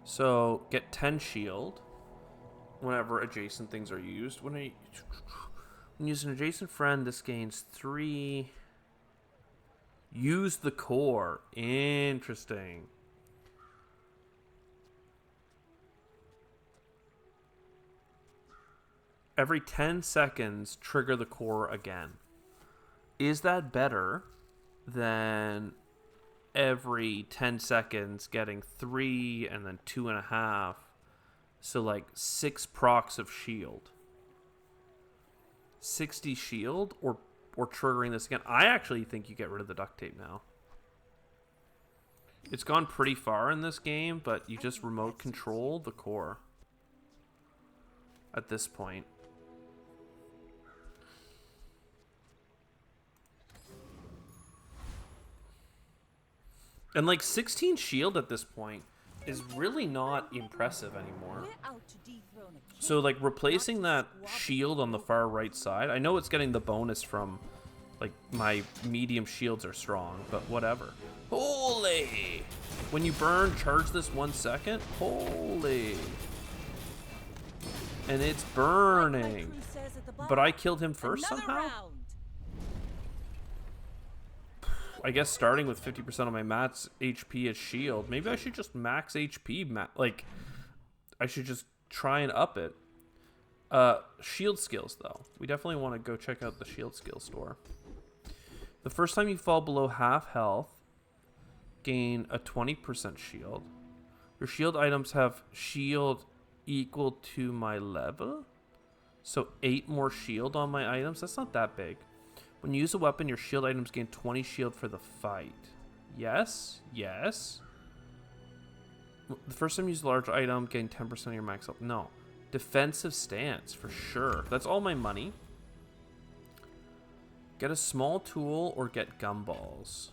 So, get 10 shield whenever adjacent things are used. When you use an adjacent friend, this gains 3. Use the core. Interesting. Every 10 seconds, trigger the core again. Is that better than every 10 seconds getting 3 and then 2.5? So like 6 procs of shield. 60 shield or triggering this again. I actually think you get rid of the duct tape now. It's gone pretty far in this game, but you just remote control the core at this point. And like 16 shield at this point is really not impressive anymore. So like replacing that shield on the far right side, I know it's getting the bonus from like my medium shields are strong, but whatever. Holy! When you burn, charge this 1 second. Holy! And it's burning. But I killed him first somehow? I guess starting with 50% of my max HP as shield. Maybe I should just max HP. Like, I should just try and up it. Shield skills, though. We definitely want to go check out the shield skill store. The first time you fall below half health, gain a 20% shield. Your shield items have shield equal to my level. So 8 more shield on my items. That's not that big. When you use a weapon, your shield items gain 20 shield for the fight. Yes. Yes. The first time you use a large item, gain 10% of your max health. No. Defensive stance, for sure. That's all my money. Get a small tool or get gumballs.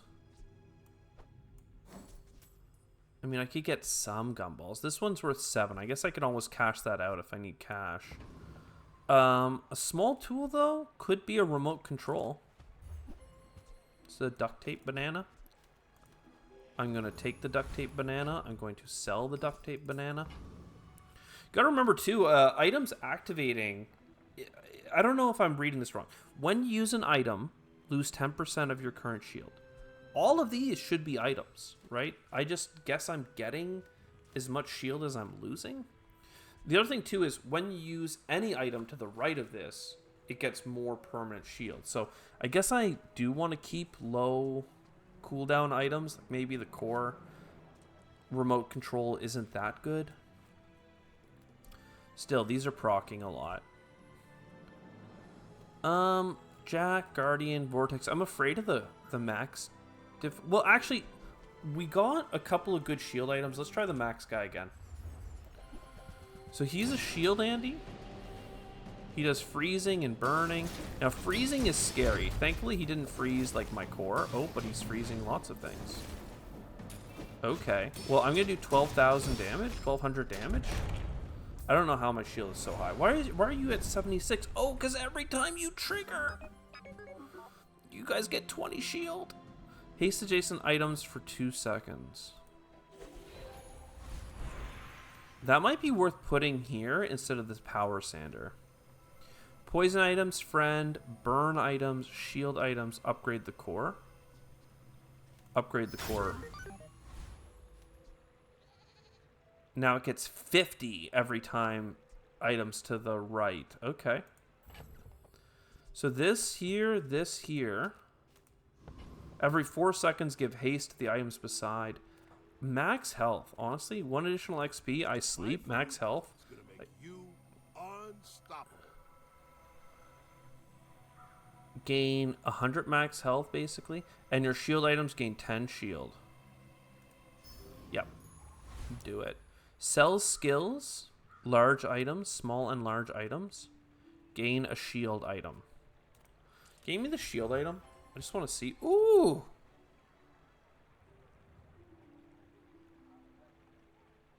I mean, I could get some gumballs. This one's worth 7. I guess I could always cash that out if I need cash. A small tool, though, could be a remote control. It's a duct tape banana. I'm going to take the duct tape banana. I'm going to sell the duct tape banana. Got to remember, too, items activating. I don't know if I'm reading this wrong. When you use an item, lose 10% of your current shield. All of these should be items, right? I just guess I'm getting as much shield as I'm losing. The other thing, too, is when you use any item to the right of this, it gets more permanent shield. So I guess I do want to keep low cooldown items. Maybe the core remote control isn't that good. Still, these are proccing a lot. Jack, Guardian, Vortex. I'm afraid of the max. Well, actually, we got a couple of good shield items. Let's try the max guy again. So he's a shield Andy. He does freezing and burning. Now, freezing is scary. Thankfully, he didn't freeze like my core. Oh, but he's freezing lots of things. Okay. Well, I'm going to do 12,000 damage, 1,200 damage. I don't know how my shield is so high. Why are you at 76? Oh, because every time you trigger, you guys get 20 shield. Haste adjacent items for 2 seconds. That might be worth putting here instead of this power sander. Poison items, friend, burn items, shield items, upgrade the core. Upgrade the core. Now it gets 50 every time items to the right. Okay. So this here. Every 4 seconds give haste to the items beside. Max health. Honestly, 1 additional XP. I sleep. Max health. You unstoppable. Gain 100 max health, basically. And your shield items gain 10 shield. Yep. Do it. Sell skills. Large items. Small and large items. Gain a shield item. Gave me the shield item. I just want to see. Ooh!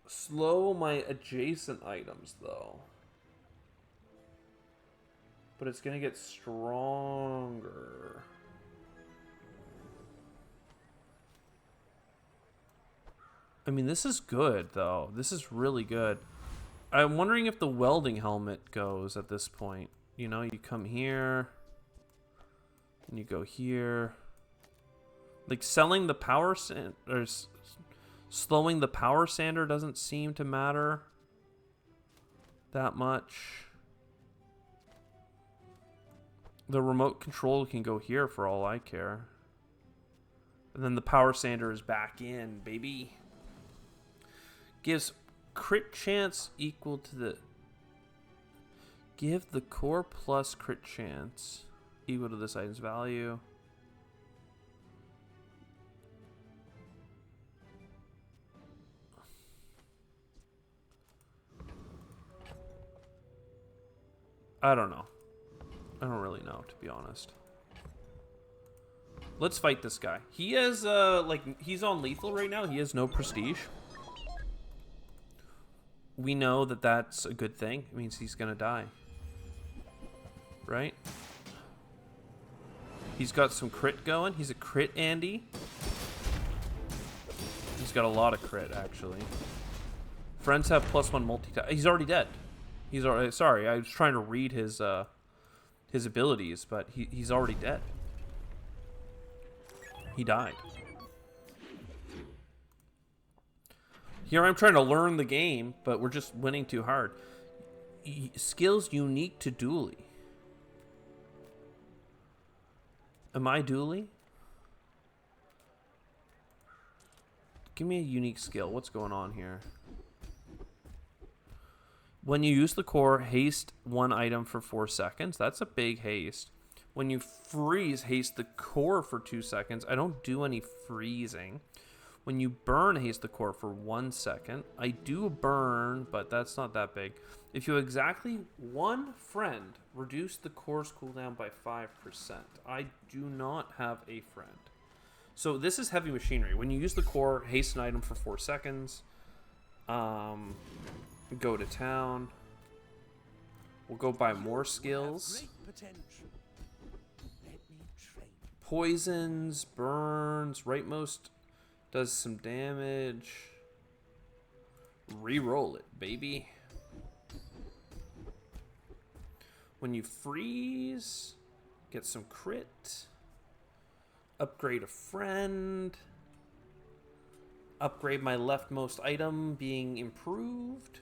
Slow my adjacent items, though. But it's going to get stronger. I mean, this is good, though. This is really good. I'm wondering if the welding helmet goes at this point. You know, you come here. And you go here. Like, selling the power sander, or slowing the power sander doesn't seem to matter that much. The remote control can go here for all I care. And then the power sander is back in, baby. Gives crit chance equal to the... Give the core plus crit chance equal to this item's value. I don't know. I don't really know, to be honest. Let's fight this guy. He has, he's on lethal right now. He has no prestige. We know that that's a good thing. It means he's gonna die. Right? He's got some crit going. He's a crit Andy. He's got a lot of crit, actually. Friends have +1 multi-attack. He's already dead. He's already... Sorry, I was trying to read his abilities, but he's already dead. He died. Here I'm trying to learn the game, but we're just winning too hard. Skills unique to Dooley. Am I Dooley? Give me a unique skill. What's going on here? When you use the core, haste one item for 4 seconds. That's a big haste. When you freeze, haste the core for 2 seconds. I don't do any freezing. When you burn, haste the core for 1 second. I do a burn, but that's not that big. If you exactly one friend, reduce the core's cooldown by 5%. I do not have a friend. So this is heavy machinery. When you use the core, haste an item for 4 seconds. Go to town. We'll go buy more skills. Great potential. Let me train. Poisons, burns, rightmost does some damage. Reroll it, baby. When you freeze, get some crit. Upgrade a friend. Upgrade my leftmost item being improved.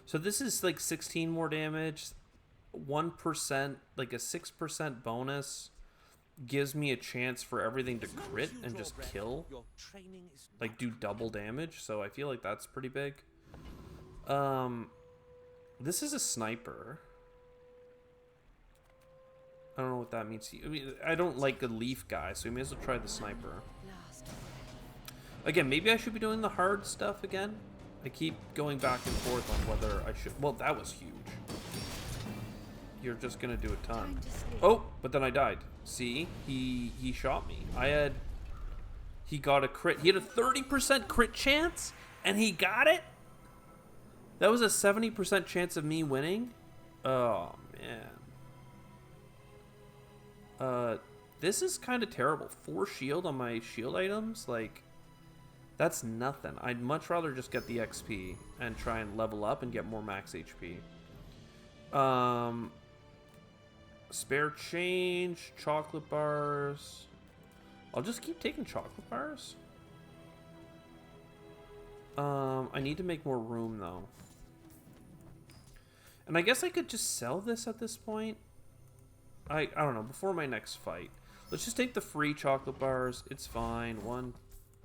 So this is like 16 more damage. 1%, like a 6% bonus gives me a chance for everything to crit and just kill. Your training is Like do double damage. So I feel like that's pretty big. This is a sniper. I don't know what that means. I mean, I don't like a leaf guy, so we may as well try the sniper. Again, maybe I should be doing the hard stuff again. I keep going back and forth on whether I should. Well, that was huge. You're just gonna do a ton. Oh, but then I died. See, he shot me. He got a crit. He had a 30% crit chance, and he got it. That was a 70% chance of me winning. Oh man. This is kind of terrible. 4 shield on my shield items, like. That's nothing. I'd much rather just get the XP and try and level up and get more max HP. Spare change, chocolate bars. I'll just keep taking chocolate bars. I need to make more room though. And I guess I could just sell this at this point. I don't know, before my next fight. Let's just take the free chocolate bars. It's fine. 1,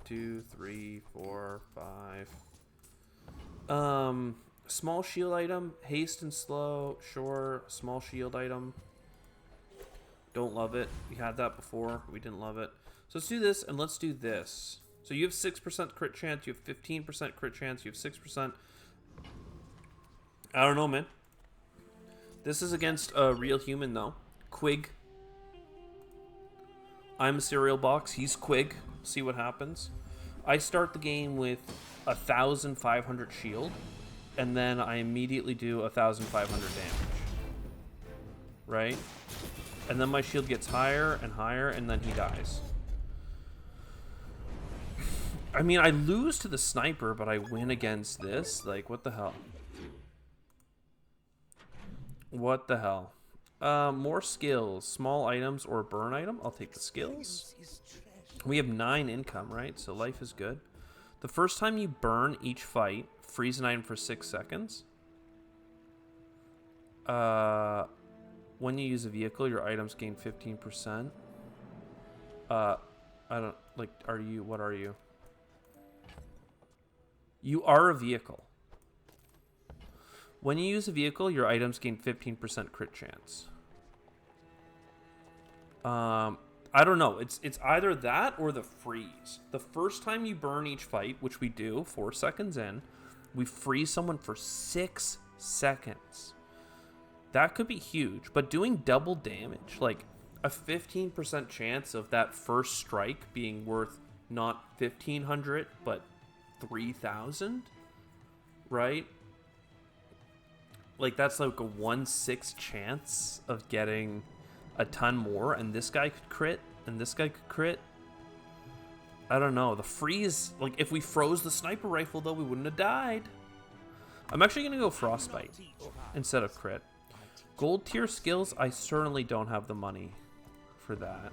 2, 3, 4, 5. Small shield item, haste and slow. Sure, small shield item. Don't love it. We had that before. We didn't love it. So let's do this, and let's do this. So you have 6% crit chance. You have 15% crit chance. You have 6%. I don't know, man. This is against a real human, though. Quig. I'm a cereal box. He's Quig. See what happens. I start the game with 1,500 shield, and then I immediately do 1,500 damage. Right? And then my shield gets higher and higher, and then he dies. I mean, I lose to the sniper, but I win against this? Like, what the hell? What the hell? More skills. Small items or burn item. I'll take the skills. We have 9 income, right? So life is good. The first time you burn each fight, freeze an item for 6 seconds. When you use a vehicle, your items gain 15%. I don't, like, are you, what are you? You are a vehicle. When you use a vehicle, your items gain 15% crit chance. I don't know. It's either that or the freeze. The first time you burn each fight, which we do 4 seconds in, we freeze someone for 6 seconds. That could be huge, but doing double damage, like a 15% chance of that first strike being worth not 1,500 but 3,000, right? Like that's like a 1/6 chance of getting a ton more, and this guy could crit, and this guy could crit. I don't know. The freeze, like if we froze the sniper rifle though, we wouldn't have died. I'm actually gonna go frostbite instead of crit. Gold tier skills, I certainly don't have the money for that.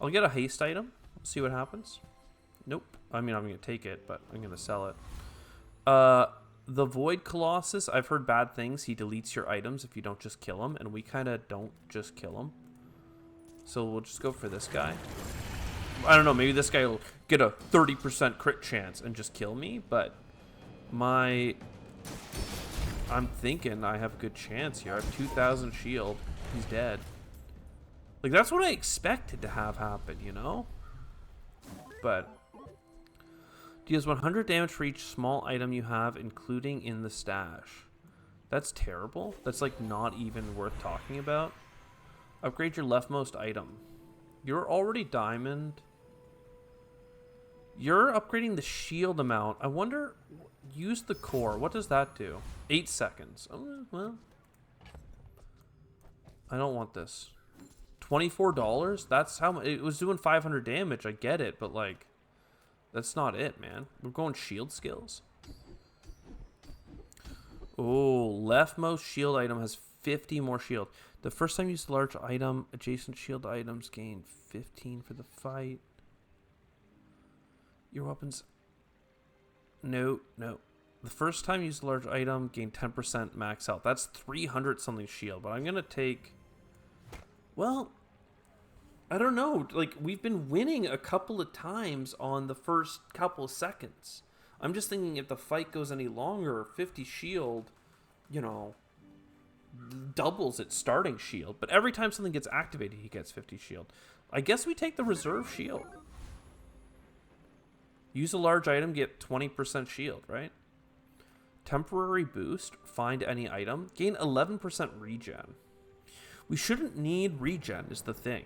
I'll get a haste item, see what happens. Nope. I mean, I'm gonna take it, but I'm gonna sell it. The Void Colossus, I've heard bad things. He deletes your items if you don't just kill him, and we kind of don't just kill him. So we'll just go for this guy. I don't know, maybe this guy will get a 30% crit chance and just kill me, but I'm thinking I have a good chance here. I have 2,000 shield. He's dead. Like, that's what I expected to have happen, you know? But deals 100 damage for each small item you have, including in the stash. That's terrible. That's, like, not even worth talking about. Upgrade your leftmost item. You're already diamond. You're upgrading the shield amount. I wonder... Use the core. What does that do? 8 seconds. Oh, well. I don't want this. $24? That's how much... It was doing 500 damage. I get it, but, like... That's not it, man. We're going shield skills. Oh, leftmost shield item has 50 more shield. The first time you use the large item, adjacent shield items gain 15 for the fight. Your weapons... No. The first time you use the large item, gain 10% max health. That's 300 something shield, but I'm going to take... Well, I don't know. Like, we've been winning a couple of times on the first couple of seconds. I'm just thinking if the fight goes any longer, 50 shield, you know, doubles its starting shield. But every time something gets activated, he gets 50 shield. I guess we take the reserve shield. Use a large item, get 20% shield, right? Temporary boost, find any item, gain 11% regen. We shouldn't need regen is the thing.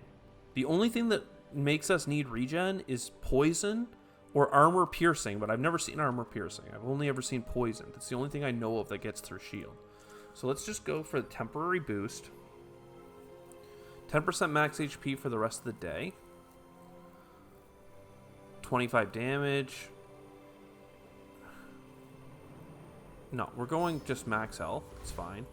The only thing that makes us need regen is poison or armor piercing, but I've never seen armor piercing. I've only ever seen poison. That's the only thing I know of that gets through shield. So let's just go for the temporary boost. 10% max HP for the rest of the day. 25 damage. No, we're going just max health. It's fine.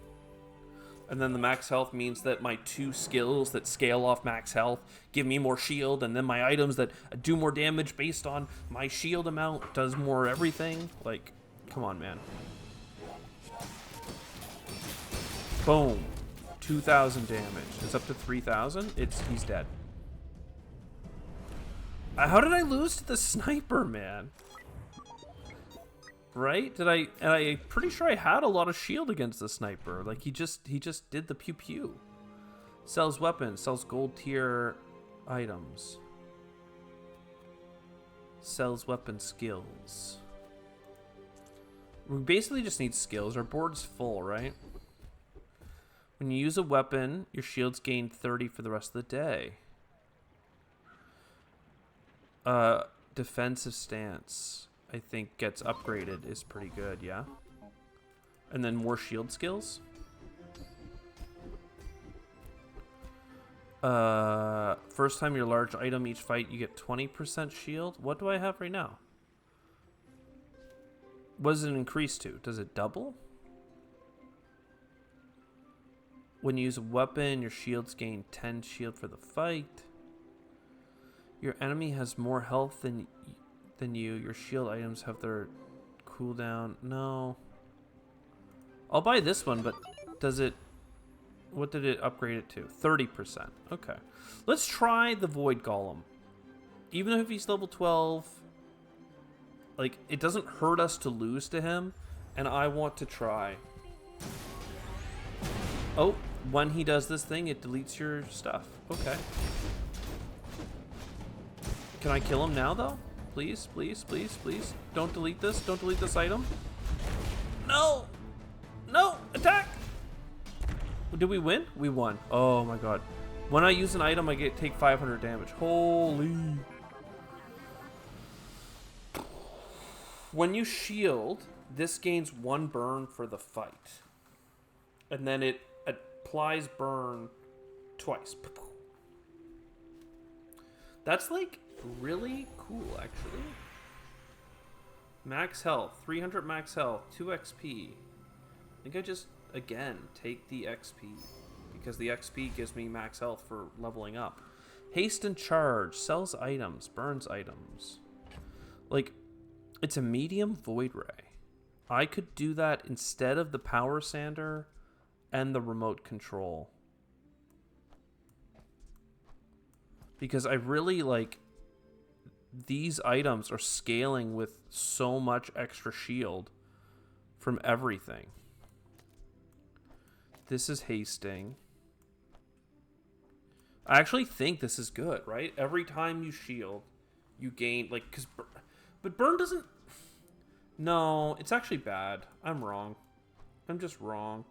And then the max health means that my 2 skills that scale off max health give me more shield, and then my items that do more damage based on my shield amount does more everything. Like, come on, man. Boom. 2,000 damage. It's up to 3,000. He's dead. How did I lose to the sniper, man? Right? And I'm pretty sure I had a lot of shield against the sniper. Like, he just did the pew pew. Sells weapons, sells gold tier items. Sells weapon skills. We basically just need skills. Our board's full, right? When you use a weapon, your shields gain 30 for the rest of the day. Defensive stance, I think, gets upgraded is pretty good, yeah? And then more shield skills. First time your large item each fight, you get 20% shield. What do I have right now? What does it increase to? Does it double? When you use a weapon, your shields gain 10 shield for the fight. Your enemy has more health than you. Your shield items have their cooldown. No. I'll buy this one, but does it... What did it upgrade it to? 30%. Okay. Let's try the Void Golem. Even if he's level 12, like, it doesn't hurt us to lose to him, and I want to try. Oh, when he does this thing, it deletes your stuff. Okay. Can I kill him now, though? Please, please, please, please. Don't delete this. Don't delete this item. No! No! Attack! Did we win? We won. Oh my god. When I use an item, I take 500 damage. Holy. When you shield, this gains 1 burn for the fight. And then it applies burn twice. That's like really cool, actually. Max health, 300 max health, 2 XP. I think I just, again, take the XP. Because the XP gives me max health for leveling up. Haste and charge, sells items, burns items. Like, it's a medium void ray. I could do that instead of the power sander and the remote control. Because I really, like, these items are scaling with so much extra shield from everything. This is hasting. I actually think this is good, right? Every time you shield, you gain, like, but burn doesn't... No, it's actually bad. I'm wrong. I'm just wrong.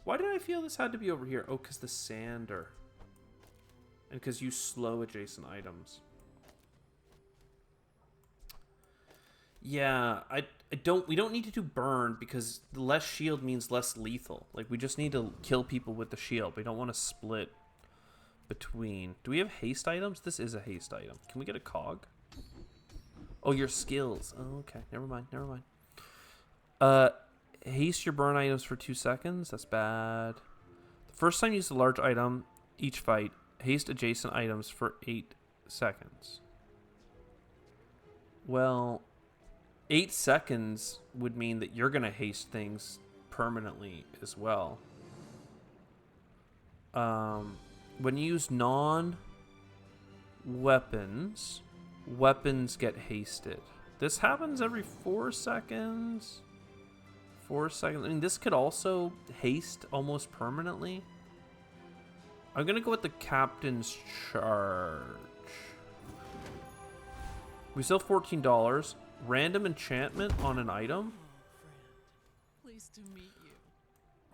Why did I feel this had to be over here? Oh, because the sander. And because you slow adjacent items. Yeah, we don't need to do burn because the less shield means less lethal. Like, we just need to kill people with the shield. We don't want to split between. Do we have haste items? This is a haste item. Can we get a cog? Oh, your skills. Oh, okay. Never mind. Haste your burn items for 2 seconds. That's bad. The first time you use a large item, each fight, haste adjacent items for 8 seconds. Well, 8 seconds would mean that you're going to haste things permanently as well. When you use non-weapons, weapons get hasted. This happens every 4 seconds. 4 seconds. I mean, this could also haste almost permanently. I'm going to go with the captain's charge. We still have $14. Random enchantment on an item. Pleased to meet you.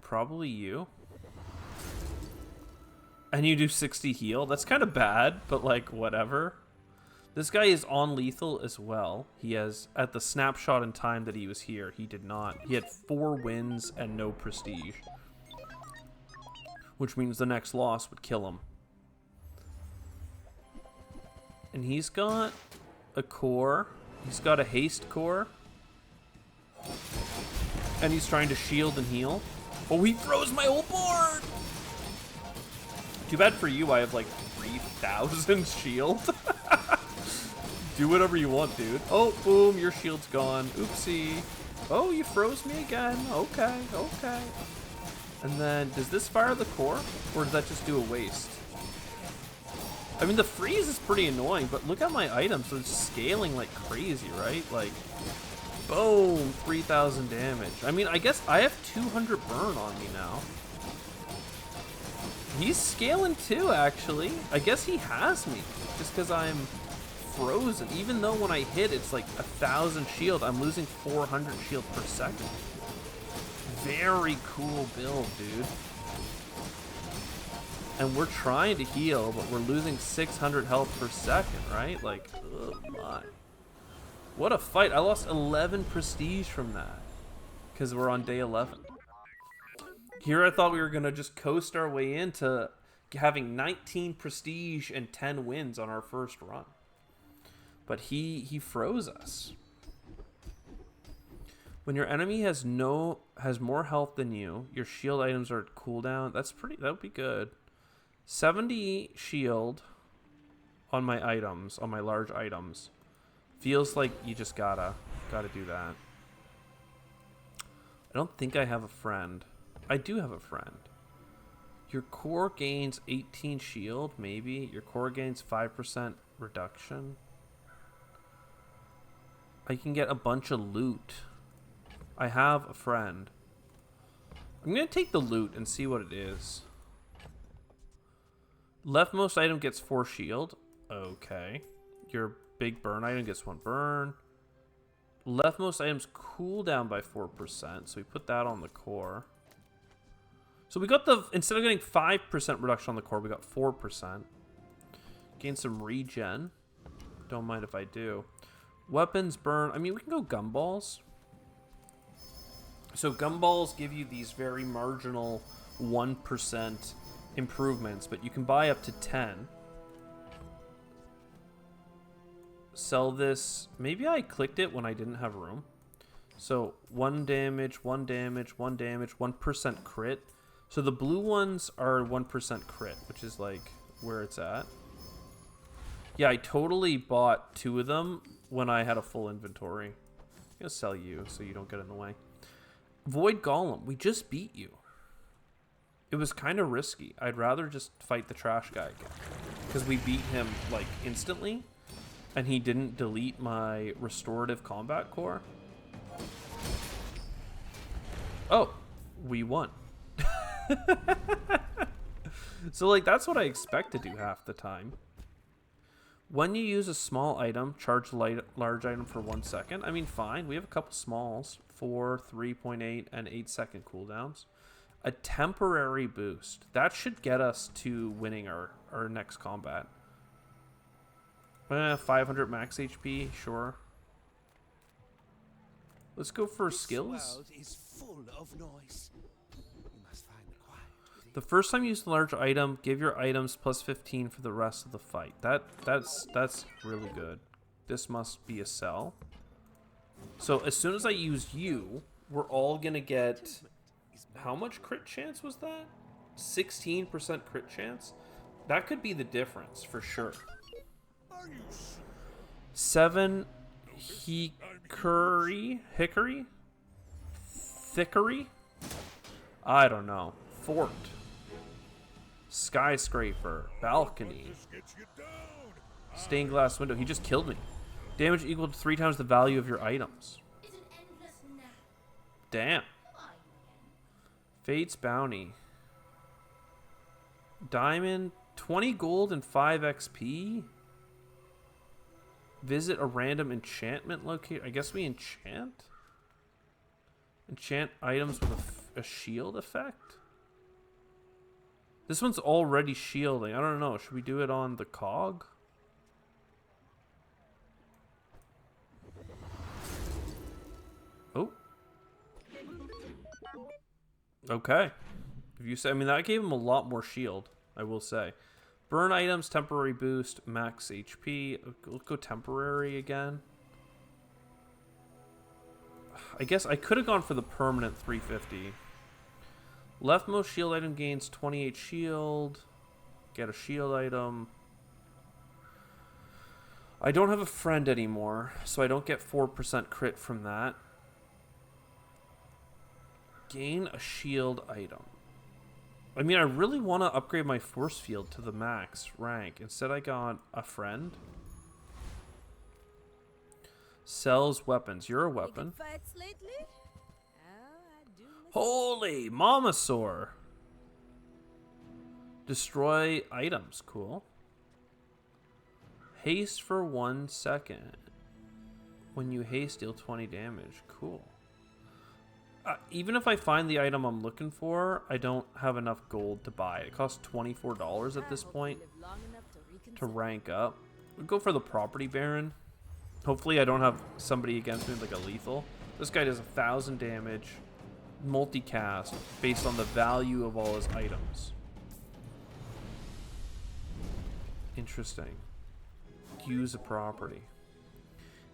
Probably you. And you do 60 heal. That's kind of bad, but like whatever. This guy is on lethal as well. He has, at the snapshot in time that he was here, he did not. He had 4 wins and no prestige. Which means the next loss would kill him. And he's got a core. He's got a haste core. And he's trying to shield and heal. Oh, he froze my whole board! Too bad for you, I have like 3,000 shield. Do whatever you want, dude. Oh, boom, your shield's gone. Oopsie. Oh, you froze me again. Okay. And then, does this fire the core? Or does that just do a waste? I mean, the freeze is pretty annoying, but look at my items. They're scaling like crazy, right? Like, boom, 3,000 damage. I mean, I guess I have 200 burn on me now. He's scaling too, actually. I guess he has me, just because I'm frozen. Even though when I hit, it's like 1,000 shield. I'm losing 400 shield per second. Very cool build, dude. And we're trying to heal, but we're losing 600 health per second, right? Like, oh my. What a fight. I lost 11 prestige from that. Because we're on day 11. Here I thought we were going to just coast our way into having 19 prestige and 10 wins on our first run. But he froze us. When your enemy has more health than you, your shield items are at cooldown. That would be good. 70 shield on my items, on my large items. Feels like you just gotta do that. I don't think I have a friend. I do have a friend. Your core gains 18 shield, maybe. Your core gains 5% reduction. I can get a bunch of loot. I have a friend. I'm going to take the loot and see what it is. Leftmost item gets 4 shield. Okay. Your big burn item gets 1 burn. Leftmost items cool down by 4%, so we put that on the core. So we got instead of getting 5% reduction on the core, we got 4%. Gain some regen. Don't mind if I do. Weapons burn. I mean, we can go gumballs. So gumballs give you these very marginal 1% improvements, but you can buy up to 10. Sell this. Maybe I clicked it when I didn't have room. So 1 damage, 1 damage, 1 damage, 1% crit. So the blue ones are 1% crit, which is like where it's at. Yeah, I totally bought 2 of them when I had a full inventory. I'm gonna sell you so you don't get in the way. Void Golem, we just beat you. It was kind of risky. I'd rather just fight the trash guy again, because we beat him like instantly. And he didn't delete my restorative combat core. Oh, we won. So, like, that's what I expect to do half the time. When you use a small item, charge large item for 1 second. I mean, fine. We have a couple smalls. 4, 3.8, and 8-second cooldowns. A temporary boost. That should get us to winning our next combat. 500 max HP, sure. Let's go for skills. World is full of noise. You must find the quiet within. The first time you use the large item, give your items plus 15 for the rest of the fight. That's really good. This must be a sell. So as soon as I use you, we're all gonna get... How much crit chance was that? 16% crit chance? That could be the difference for sure. 7 hickory? Thickery? I don't know. Fort. Skyscraper. Balcony. Stained glass window. He just killed me. Damage equal to 3 times the value of your items. Damn. Fate's Bounty. Diamond. 20 gold and 5 XP. Visit a random enchantment location. I guess we enchant? Enchant items with a shield effect? This one's already shielding. I don't know. Should we do it on the cog? Oh. Okay. If you say, I mean, that gave him a lot more shield, I will say. Burn items, temporary boost, max HP. Let's go temporary again. I guess I could have gone for the permanent 350. Leftmost shield item gains 28 shield. Get a shield item. I don't have a friend anymore, so I don't get 4% crit from that. Gain a shield item. I mean, I really want to upgrade my force field to the max rank. Instead, I got a friend. Sells weapons. You're a weapon. Fights lately? I do miss Holy Mamasaur. Destroy items. Cool. Haste for 1 second. When you haste, deal 20 damage. Cool. Even if I find the item I'm looking for, I don't have enough gold to buy it. It costs $24 at this point to rank up. We'll go for the Property Baron. Hopefully I don't have somebody against me like a lethal. This guy does 1,000 damage, multicast, based on the value of all his items. Interesting. Use a property.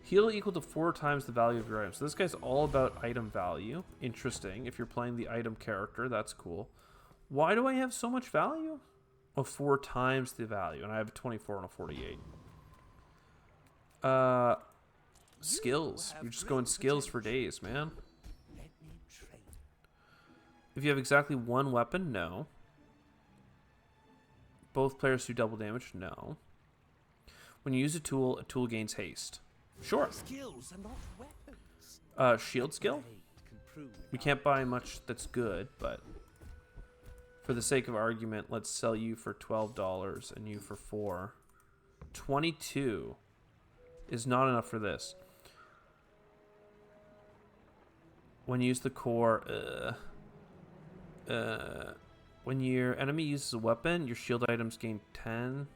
Heal equal to 4 times the value of your item. So this guy's all about item value. Interesting. If you're playing the item character, that's cool. Why do I have so much value? Oh, 4 times the value. And I have a 24 and a 48. Skills. You're just going skills for days, man. If you have exactly 1 weapon, no. Both players do double damage, no. When you use a tool gains haste. Sure. Skills are not weapons. Shield skill? We can't buy much that's good, but for the sake of argument, let's sell you for $12 and you for $4. 22 is not enough for this. When you use the core, when your enemy uses a weapon, your shield items gain 10.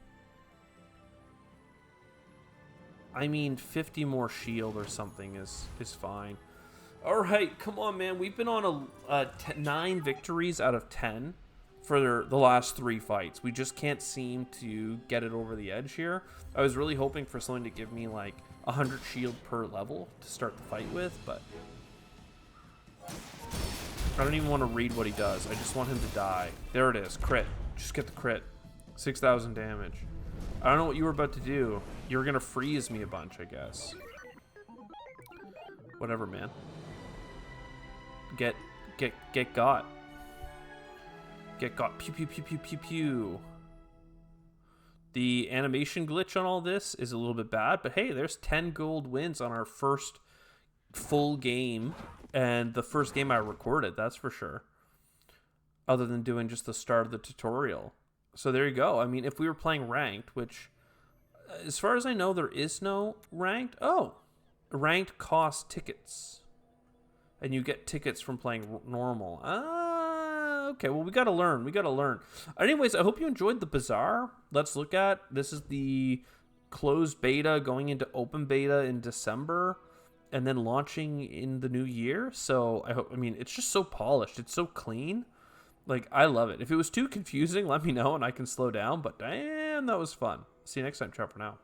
I mean, 50 more shield or something is fine. All right, come on, man. We've been on 9 victories out of 10 for the last 3 fights. We just can't seem to get it over the edge here. I was really hoping for someone to give me like 100 shield per level to start the fight with, but I don't even want to read what he does. I just want him to die. There it is. Crit. Just get the crit. 6,000 damage. I don't know what you were about to do. You were going to freeze me a bunch, I guess. Whatever, man. Get got. Get got. Pew, pew, pew, pew, pew, pew. The animation glitch on all this is a little bit bad, but hey, there's 10 gold wins on our first full game, and the first game I recorded, that's for sure. Other than doing just the start of the tutorial. So there you go. I mean, if we were playing ranked, which, as far as I know, there is no ranked. Oh, ranked costs tickets. And you get tickets from playing normal. Okay, well, we got to learn. We got to learn. Anyways, I hope you enjoyed the Bazaar. Let's look at, this is the closed beta going into open beta in December and then launching in the new year. So I mean, it's just so polished. It's so clean. Like, I love it. If it was too confusing, let me know and I can slow down. But damn, that was fun. See you next time. Ciao for now.